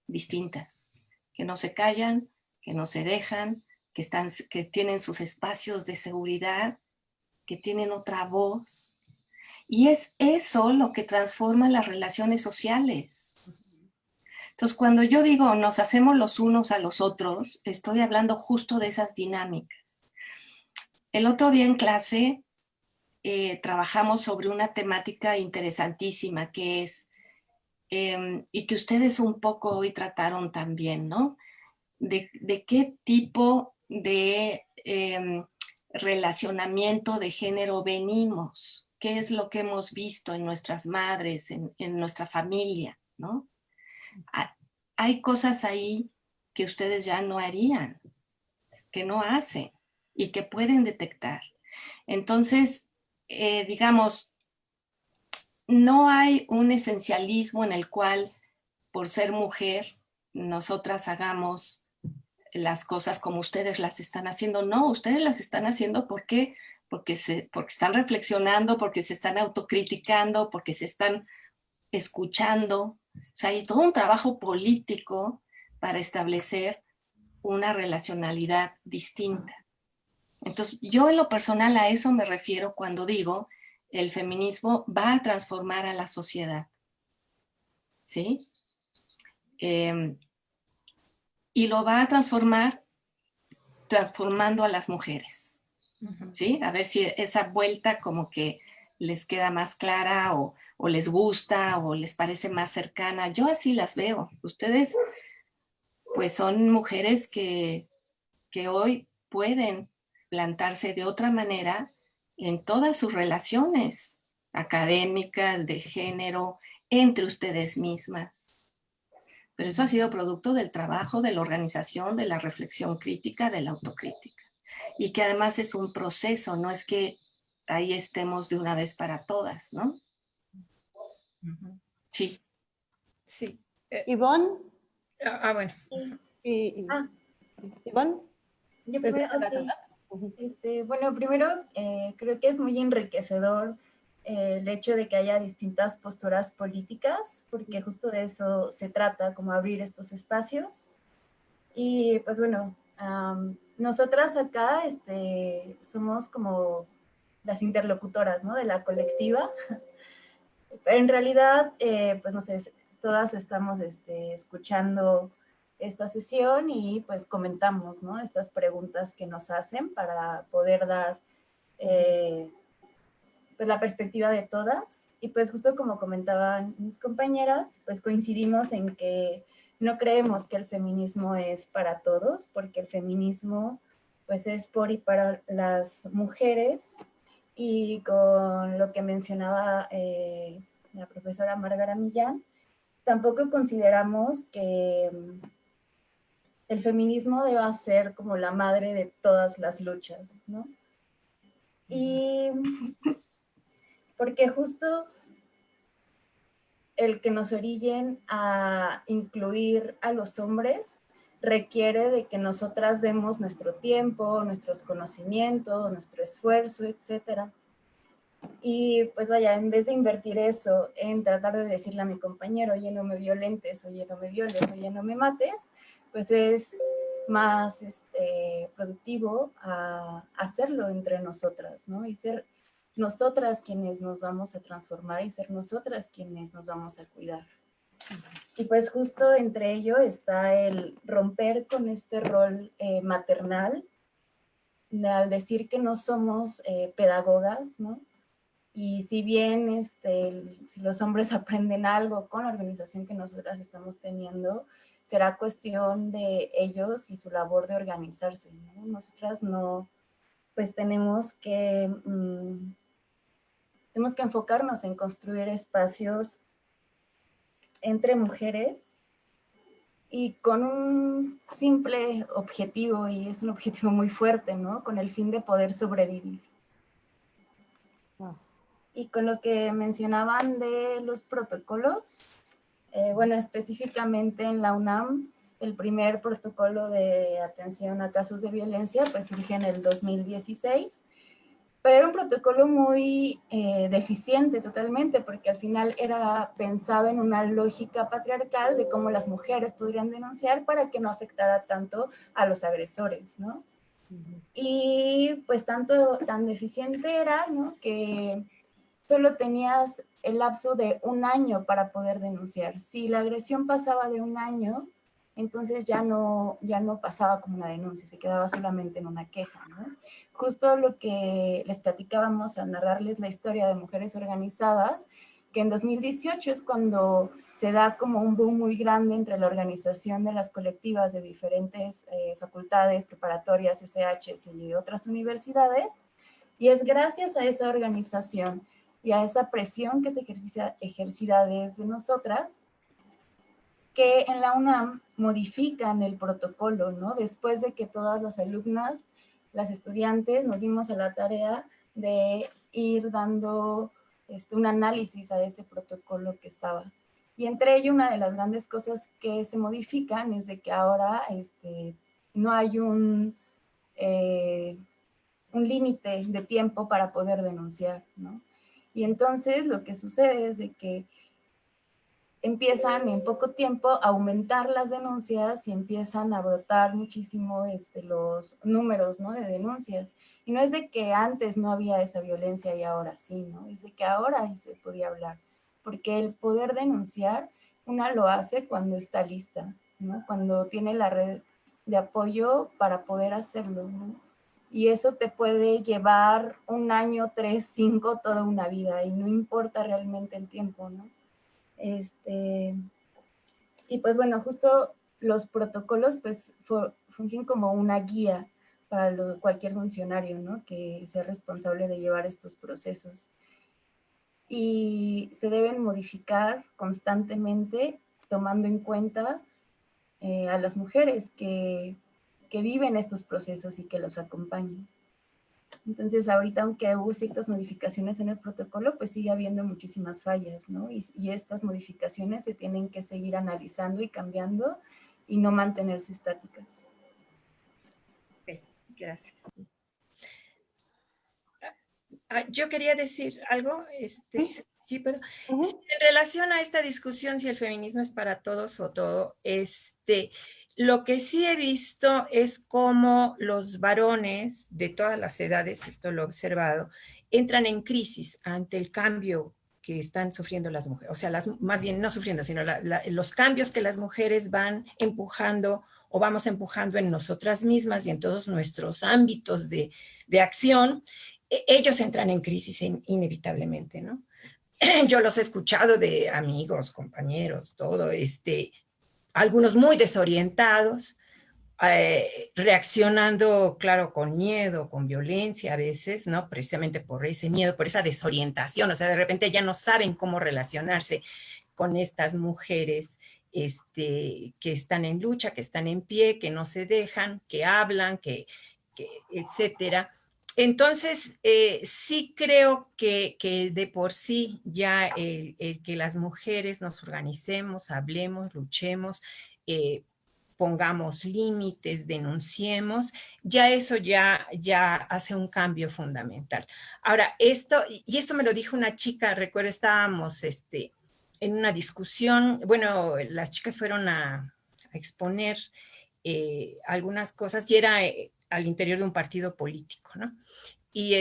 distintas, que no se callan, que no se dejan, que tienen sus espacios de seguridad, que tienen otra voz. Y es eso lo que transforma las relaciones sociales. Entonces, cuando yo digo nos hacemos los unos a los otros, estoy hablando justo de esas dinámicas. El otro día en clase trabajamos sobre una temática interesantísima que es, y que ustedes un poco hoy trataron también, ¿no? De qué tipo de relacionamiento de género venimos, qué es lo que hemos visto en nuestras madres, en nuestra familia, ¿no? Hay cosas ahí que ustedes ya no harían, que no hacen y que pueden detectar. Entonces, digamos, no hay un esencialismo en el cual, por ser mujer, nosotras hagamos las cosas como ustedes las están haciendo. No, ustedes las están haciendo porque están reflexionando, porque se están autocriticando, porque se están escuchando. O sea, hay todo un trabajo político para establecer una relacionalidad distinta. Entonces, yo en lo personal a eso me refiero cuando digo el feminismo va a transformar a la sociedad. ¿Sí? Y lo va a transformar transformando a las mujeres. ¿Sí? A ver si esa vuelta como que les queda más clara o les gusta o les parece más cercana. Yo así las veo. Ustedes pues son mujeres que hoy pueden plantarse de otra manera en todas sus relaciones académicas, de género, entre ustedes mismas. Pero eso ha sido producto del trabajo, de la organización, de la reflexión crítica, de la autocrítica. Y que además es un proceso, no es que ahí estemos de una vez para todas, ¿no? Sí. Sí. Ivonne. Bueno. Ivonne. Yo primero, bueno, primero creo que es muy enriquecedor el hecho de que haya distintas posturas políticas, porque justo de eso se trata, como abrir estos espacios. Y pues bueno, nosotras acá somos como las interlocutoras, ¿no? De la colectiva, pero en realidad, pues no sé, todas estamos escuchando esta sesión y pues comentamos, ¿no? Estas preguntas que nos hacen para poder dar pues la perspectiva de todas. Y pues justo como comentaban mis compañeras, pues coincidimos en que no creemos que el feminismo es para todos, porque el feminismo pues es por y para las mujeres Y con lo que mencionaba la profesora Márgara Millán, tampoco consideramos que el feminismo deba ser como la madre de todas las luchas, ¿no? Y porque justo el que nos orillen a incluir a los hombres requiere de que nosotras demos nuestro tiempo, nuestros conocimientos, nuestro esfuerzo, etcétera. Y pues vaya, en vez de invertir eso en tratar de decirle a mi compañero, oye, no me violentes, oye, no me violes, oye, no me mates, pues es más productivo a hacerlo entre nosotras, ¿no? Y ser nosotras quienes nos vamos a transformar y ser nosotras quienes nos vamos a cuidar. Y pues justo entre ello está el romper con este rol maternal, al decir que no somos pedagogas, ¿no? Y si bien si los hombres aprenden algo con la organización que nosotras estamos teniendo, será cuestión de ellos y su labor de organizarse, ¿no? Nosotras no, pues tenemos que enfocarnos en construir espacios entre mujeres y con un simple objetivo, y es un objetivo muy fuerte, ¿no? Con el fin de poder sobrevivir. Y con lo que mencionaban de los protocolos, bueno, específicamente en la UNAM, el primer protocolo de atención a casos de violencia pues surge en el 2016, pero era un protocolo muy deficiente totalmente, porque al final era pensado en una lógica patriarcal de cómo las mujeres podrían denunciar para que no afectara tanto a los agresores, ¿no? Y pues tan deficiente era, ¿no? Que solo tenías el lapso de 1 año para poder denunciar. Si la agresión pasaba de 1 año, entonces ya no pasaba como una denuncia, se quedaba solamente en una queja, ¿no? Justo lo que les platicábamos al narrarles la historia de mujeres organizadas, que en 2018 es cuando se da como un boom muy grande entre la organización de las colectivas de diferentes facultades, preparatorias, SHs y otras universidades, y es gracias a esa organización y a esa presión que se ejercita desde nosotras, que en la UNAM modifican el protocolo, ¿no? Después de que todas las alumnas, las estudiantes, nos dimos a la tarea de ir dando un análisis a ese protocolo que estaba. Y entre ello, una de las grandes cosas que se modifican es de que ahora no hay un límite de tiempo para poder denunciar, ¿no? Y entonces lo que sucede es de que empiezan en poco tiempo a aumentar las denuncias y empiezan a brotar muchísimo los números, ¿no? De denuncias. Y no es de que antes no había esa violencia y ahora sí, ¿no? Es de que ahora se podía hablar. Porque el poder denunciar, una lo hace cuando está lista, ¿no? Cuando tiene la red de apoyo para poder hacerlo, ¿no? Y eso te puede llevar 1 año, 3, 5, toda una vida, y no importa realmente el tiempo, ¿no? Y pues bueno, justo los protocolos pues fungen como una guía para cualquier funcionario, ¿no? Que sea responsable de llevar estos procesos. Y se deben modificar constantemente tomando en cuenta a las mujeres que viven estos procesos y que los acompañan. Entonces, ahorita, aunque hubo ciertas modificaciones en el protocolo, pues sigue habiendo muchísimas fallas, ¿no? Y estas modificaciones se tienen que seguir analizando y cambiando y no mantenerse estáticas. Okay, gracias. Yo quería decir algo, ¿sí puedo? Sí, en relación a esta discusión si el feminismo es para todos o todo, lo que sí he visto es cómo los varones de todas las edades, esto lo he observado, entran en crisis ante el cambio que están sufriendo las mujeres, o sea, más bien no sufriendo, sino los cambios que las mujeres van empujando o vamos empujando en nosotras mismas y en todos nuestros ámbitos de acción. Ellos entran en crisis inevitablemente, ¿no? Yo los he escuchado de amigos, compañeros, todo, algunos muy desorientados, reaccionando, claro, con miedo, con violencia a veces, ¿no? Precisamente por ese miedo, por esa desorientación, o sea, de repente ya no saben cómo relacionarse con estas mujeres que están en lucha, que están en pie, que no se dejan, que hablan, etcétera. Entonces, sí creo que de por sí ya el que las mujeres nos organicemos, hablemos, luchemos, pongamos límites, denunciemos, ya eso ya hace un cambio fundamental. Ahora, esto me lo dijo una chica, recuerdo, estábamos en una discusión, bueno, las chicas fueron a exponer algunas cosas y era al interior de un partido político, ¿no? Y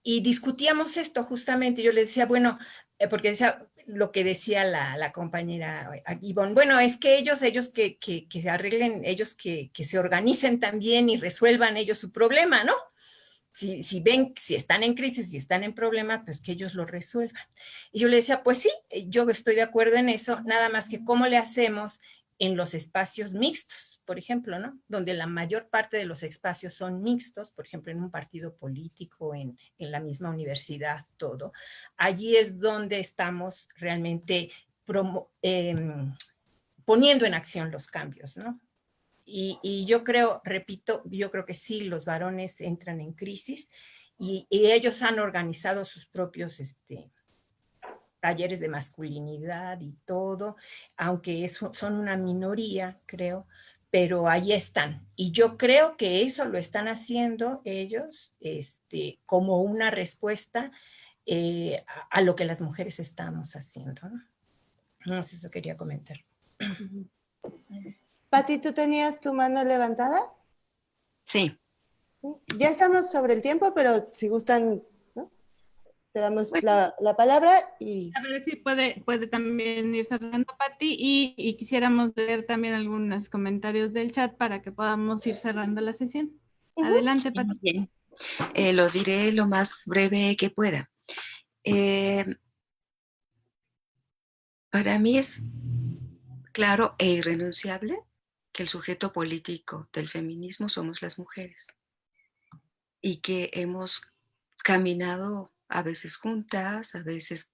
y discutíamos esto justamente, yo le decía, bueno, porque decía lo que decía la compañera Ivonne, bueno, es que ellos que se arreglen, ellos que se organicen también y resuelvan ellos su problema, ¿no? Si ven, si están en crisis, si están en problema, pues que ellos lo resuelvan. Y yo le decía, pues sí, yo estoy de acuerdo en eso, nada más que cómo le hacemos en los espacios mixtos, por ejemplo, ¿no? Donde la mayor parte de los espacios son mixtos, por ejemplo, en un partido político, en la misma universidad, todo. Allí es donde estamos realmente poniendo en acción los cambios, ¿no? Y yo creo, repito, yo creo que sí, los varones entran en crisis y ellos han organizado sus propios talleres de masculinidad y todo, aunque son una minoría, creo, pero ahí están. Y yo creo que eso lo están haciendo ellos como una respuesta a lo que las mujeres estamos haciendo, ¿no? No sé, eso quería comentar. Pati, ¿tú tenías tu mano levantada? Sí. ¿Sí? Ya estamos sobre el tiempo, pero si gustan, ¿no? Te damos la palabra y... A ver si puede también ir cerrando, Pati, y quisiéramos leer también algunos comentarios del chat para que podamos ir cerrando la sesión. Adelante, Pati. Bien. Lo diré lo más breve que pueda. Para mí es claro e irrenunciable que el sujeto político del feminismo somos las mujeres y que hemos caminado a veces juntas, a veces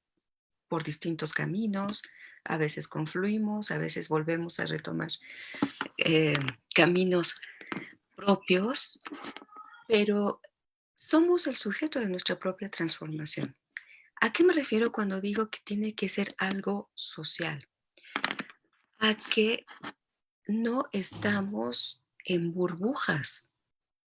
por distintos caminos, a veces confluimos, a veces volvemos a retomar caminos propios, pero somos el sujeto de nuestra propia transformación. ¿A qué me refiero cuando digo que tiene que ser algo social? A que no estamos en burbujas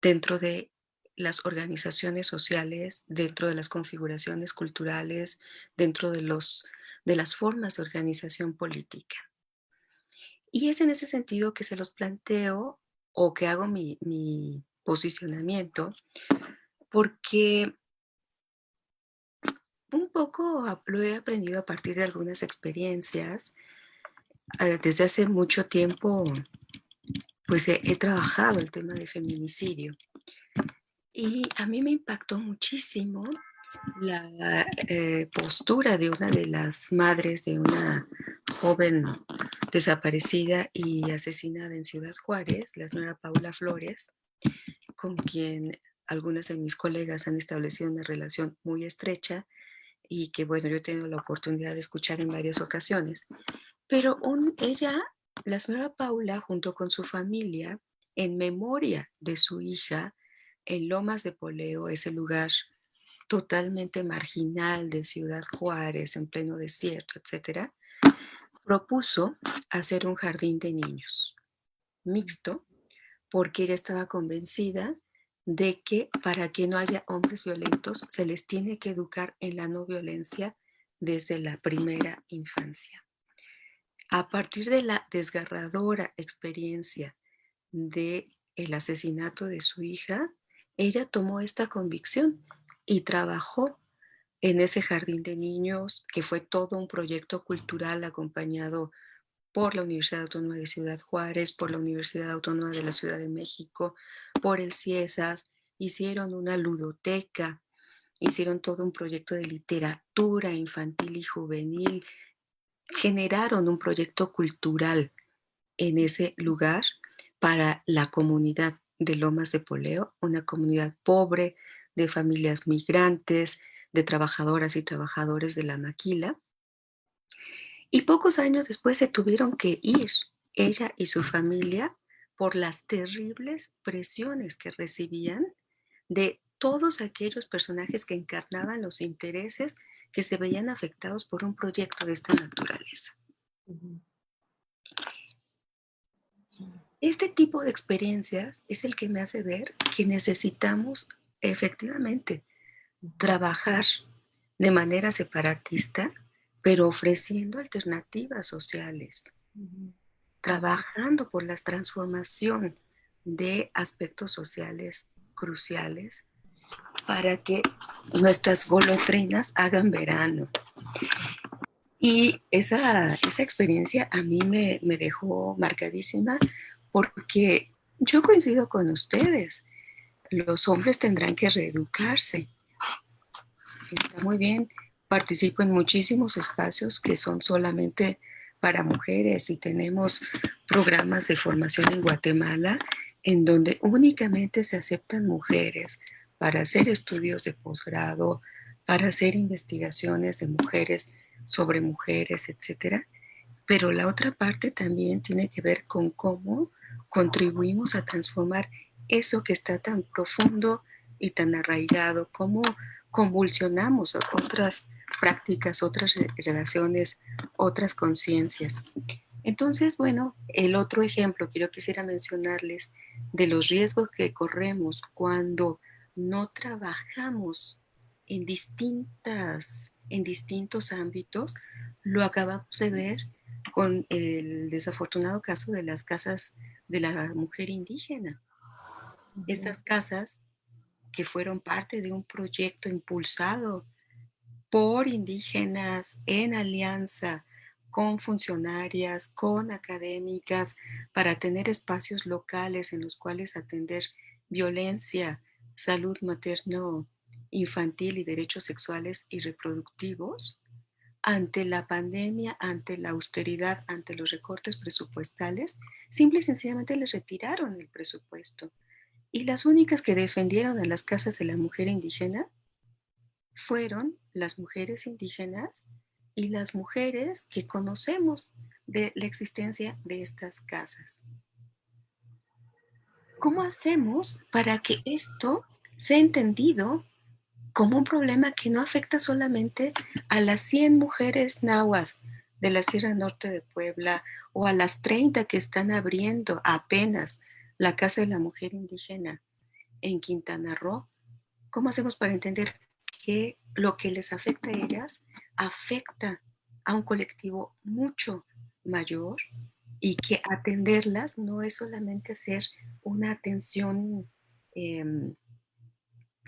dentro de las organizaciones sociales, dentro de las configuraciones culturales, dentro de las formas de organización política. Y es en ese sentido que se los planteo o que hago mi posicionamiento, porque un poco lo he aprendido a partir de algunas experiencias. Desde hace mucho tiempo, pues he trabajado el tema de feminicidio. Y a mí me impactó muchísimo la postura de una de las madres de una joven desaparecida y asesinada en Ciudad Juárez, la señora Paula Flores, con quien algunas de mis colegas han establecido una relación muy estrecha y que, bueno, yo he tenido la oportunidad de escuchar en varias ocasiones. Pero ella, la señora Paula, junto con su familia, en memoria de su hija, en Lomas de Poleo, ese lugar totalmente marginal de Ciudad Juárez, en pleno desierto, etcétera, propuso hacer un jardín de niños mixto, porque ella estaba convencida de que para que no haya hombres violentos se les tiene que educar en la no violencia desde la primera infancia. A partir de la desgarradora experiencia del asesinato de su hija, ella tomó esta convicción y trabajó en ese jardín de niños, que fue todo un proyecto cultural acompañado por la Universidad Autónoma de Ciudad Juárez, por la Universidad Autónoma de la Ciudad de México, por el CIESAS. Hicieron una ludoteca, hicieron todo un proyecto de literatura infantil y juvenil, generaron un proyecto cultural en ese lugar para la comunidad de Lomas de Poleo, una comunidad pobre, de familias migrantes, de trabajadoras y trabajadores de la maquila. Y pocos años después se tuvieron que ir, ella y su familia, por las terribles presiones que recibían de todos aquellos personajes que encarnaban los intereses que se veían afectados por un proyecto de esta naturaleza. Este tipo de experiencias es el que me hace ver que necesitamos efectivamente trabajar de manera separatista, pero ofreciendo alternativas sociales, trabajando por la transformación de aspectos sociales cruciales para que nuestras golondrinas hagan verano. Y esa experiencia a mí me dejó marcadísima porque yo coincido con ustedes. Los hombres tendrán que reeducarse. Está muy bien. Participo en muchísimos espacios que son solamente para mujeres y tenemos programas de formación en Guatemala en donde únicamente se aceptan mujeres para hacer estudios de posgrado, para hacer investigaciones de mujeres sobre mujeres, etcétera. Pero la otra parte también tiene que ver con cómo contribuimos a transformar eso que está tan profundo y tan arraigado, cómo convulsionamos otras prácticas, otras relaciones, otras conciencias. Entonces, bueno, el otro ejemplo que yo quisiera mencionarles de los riesgos que corremos cuando no trabajamos en distintos ámbitos, lo acabamos de ver con el desafortunado caso de las casas de la mujer indígena. Estas casas que fueron parte de un proyecto impulsado por indígenas en alianza con funcionarias, con académicas, para tener espacios locales en los cuales atender violencia, salud materno-infantil y derechos sexuales y reproductivos. Ante la pandemia, ante la austeridad, ante los recortes presupuestales, simple y sencillamente les retiraron el presupuesto. Y las únicas que defendieron a las casas de la mujer indígena fueron las mujeres indígenas y las mujeres que conocemos de la existencia de estas casas. ¿Cómo hacemos para que esto sea entendido como un problema que no afecta solamente a las 100 mujeres nahuas de la Sierra Norte de Puebla o a las 30 que están abriendo apenas la Casa de la Mujer Indígena en Quintana Roo? ¿Cómo hacemos para entender que lo que les afecta a ellas afecta a un colectivo mucho mayor y que atenderlas no es solamente hacer una atención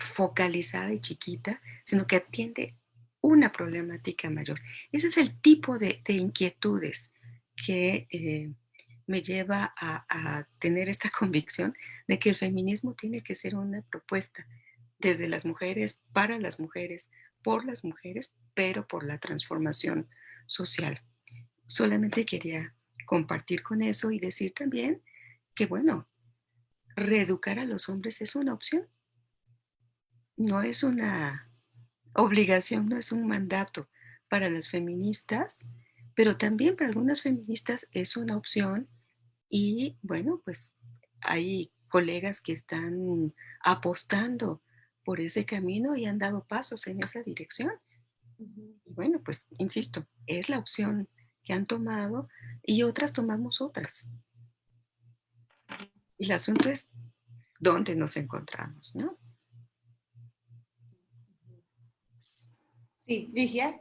focalizada y chiquita, sino que atiende una problemática mayor? Ese es el tipo de inquietudes que me lleva a tener esta convicción de que el feminismo tiene que ser una propuesta desde las mujeres, para las mujeres, por las mujeres, pero por la transformación social. Solamente quería compartir con eso y decir también que, bueno, reeducar a los hombres es una opción. No es una obligación, no es un mandato para las feministas, pero también para algunas feministas es una opción y, bueno, pues hay colegas que están apostando por ese camino y han dado pasos en esa dirección. Y bueno, pues insisto, es la opción que han tomado y otras tomamos otras. Y el asunto es dónde nos encontramos, ¿no? Sí, Ligia.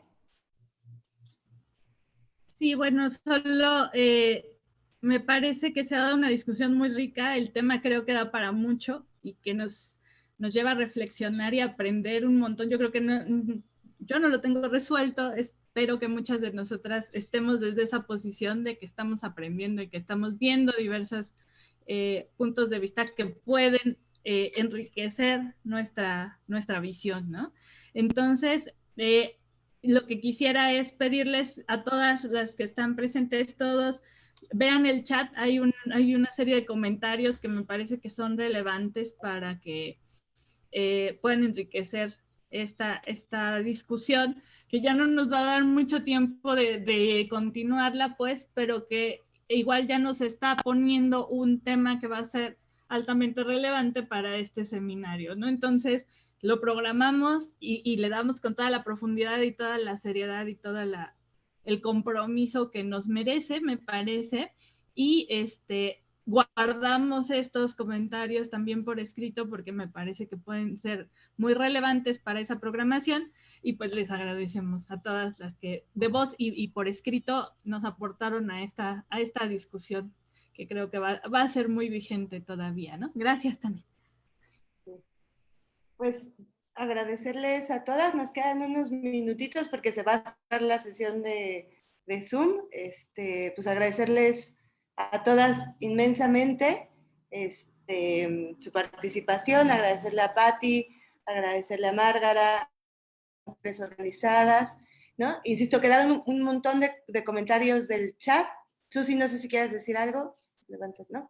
Sí, bueno, solo me parece que se ha dado una discusión muy rica. El tema creo que da para mucho y que nos lleva a reflexionar y a aprender un montón. Yo creo que yo no lo tengo resuelto. Espero que muchas de nosotras estemos desde esa posición de que estamos aprendiendo y que estamos viendo diversos puntos de vista que pueden enriquecer nuestra visión, ¿no? Entonces, lo que quisiera es pedirles a todas las que están presentes, todos, vean el chat, hay una serie de comentarios que me parece que son relevantes para que puedan enriquecer esta discusión, que ya no nos va a dar mucho tiempo de continuarla, pues, pero que igual ya nos está poniendo un tema que va a ser altamente relevante para este seminario, ¿no? Entonces, lo programamos y le damos con toda la profundidad y toda la seriedad y todo el compromiso que nos merece, me parece, y guardamos estos comentarios también por escrito porque me parece que pueden ser muy relevantes para esa programación, y pues les agradecemos a todas las que de voz y por escrito nos aportaron a esta discusión, que creo que va a ser muy vigente todavía, ¿no? Gracias, Tania. Pues agradecerles a todas, nos quedan unos minutitos porque se va a cerrar la sesión de Zoom. Pues agradecerles a todas inmensamente su participación, agradecerle a Patti, agradecerle a Márgara, mujeres organizadas, ¿no? Insisto, quedaron un montón de comentarios del chat. Susi, no sé si quieres decir algo. Levántate, ¿no?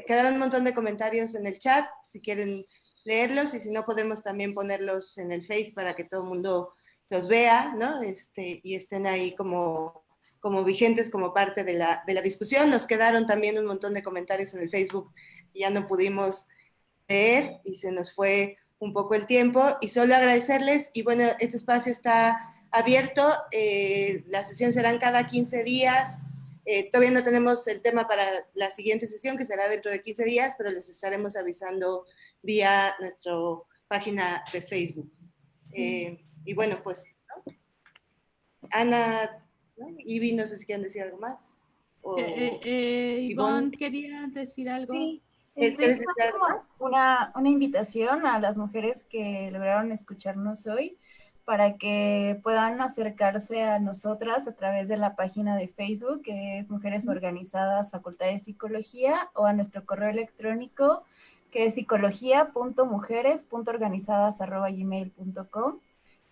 Quedaron un montón de comentarios en el chat, si quieren leerlos, y si no podemos también ponerlos en el Face para que todo el mundo los vea, ¿no? Y estén ahí como vigentes como parte de la discusión. Nos quedaron también un montón de comentarios en el Facebook que ya no pudimos leer y se nos fue un poco el tiempo, y solo agradecerles. Y bueno, este espacio está abierto, las sesiones serán cada 15 días, todavía no tenemos el tema para la siguiente sesión, que será dentro de 15 días, pero les estaremos avisando vía nuestra página de Facebook. Y bueno, pues, ¿no? Ana, ¿no? Ivy, no sé si quieren decir algo más. Ivonne, ¿quería decir algo? Sí. Es una invitación a las mujeres que lograron escucharnos hoy para que puedan acercarse a nosotras a través de la página de Facebook, que es Mujeres Organizadas, Facultad de Psicología, o a nuestro correo electrónico, que es psicología.mujeres.organizadas@gmail.com.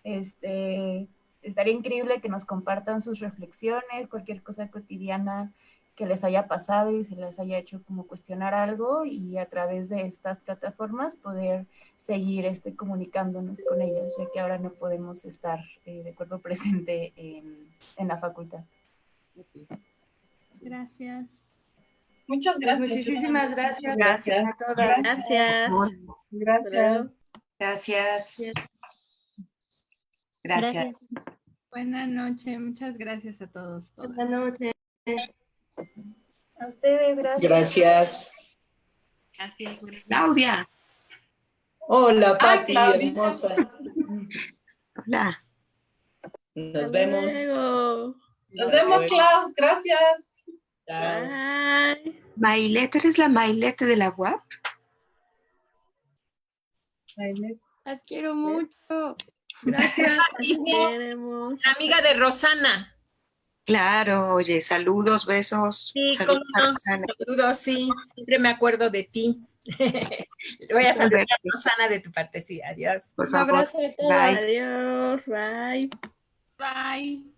Estaría increíble que nos compartan sus reflexiones, cualquier cosa cotidiana que les haya pasado y se les haya hecho como cuestionar algo, y a través de estas plataformas poder seguir comunicándonos con ellas, ya que ahora no podemos estar de cuerpo presente en la facultad. Gracias. Muchas gracias. Muchísimas gracias. Gracias a todas. Gracias. Gracias. Gracias. Gracias. Buenas noches, muchas gracias a todos. Buenas noches. A ustedes, gracias. Gracias. Gracias. Claudia. Hola, Pati, Claudia. hermosa. Hola. Nos vemos. Nos vemos, Klaus. Gracias. Chao. Bye. Mailete, ¿eres la Mailete de la UAP? Las quiero mucho. Gracias. Queremos. La amiga de Rosana. Claro, oye, saludos, besos. Sí, Saludos cómo a no. Rosana. Saludos, sí. Siempre me acuerdo de ti. Voy a saludar a Rosana de tu parte, sí. Adiós. Por Un favor. abrazo de todos. Bye. Adiós. Bye. Bye.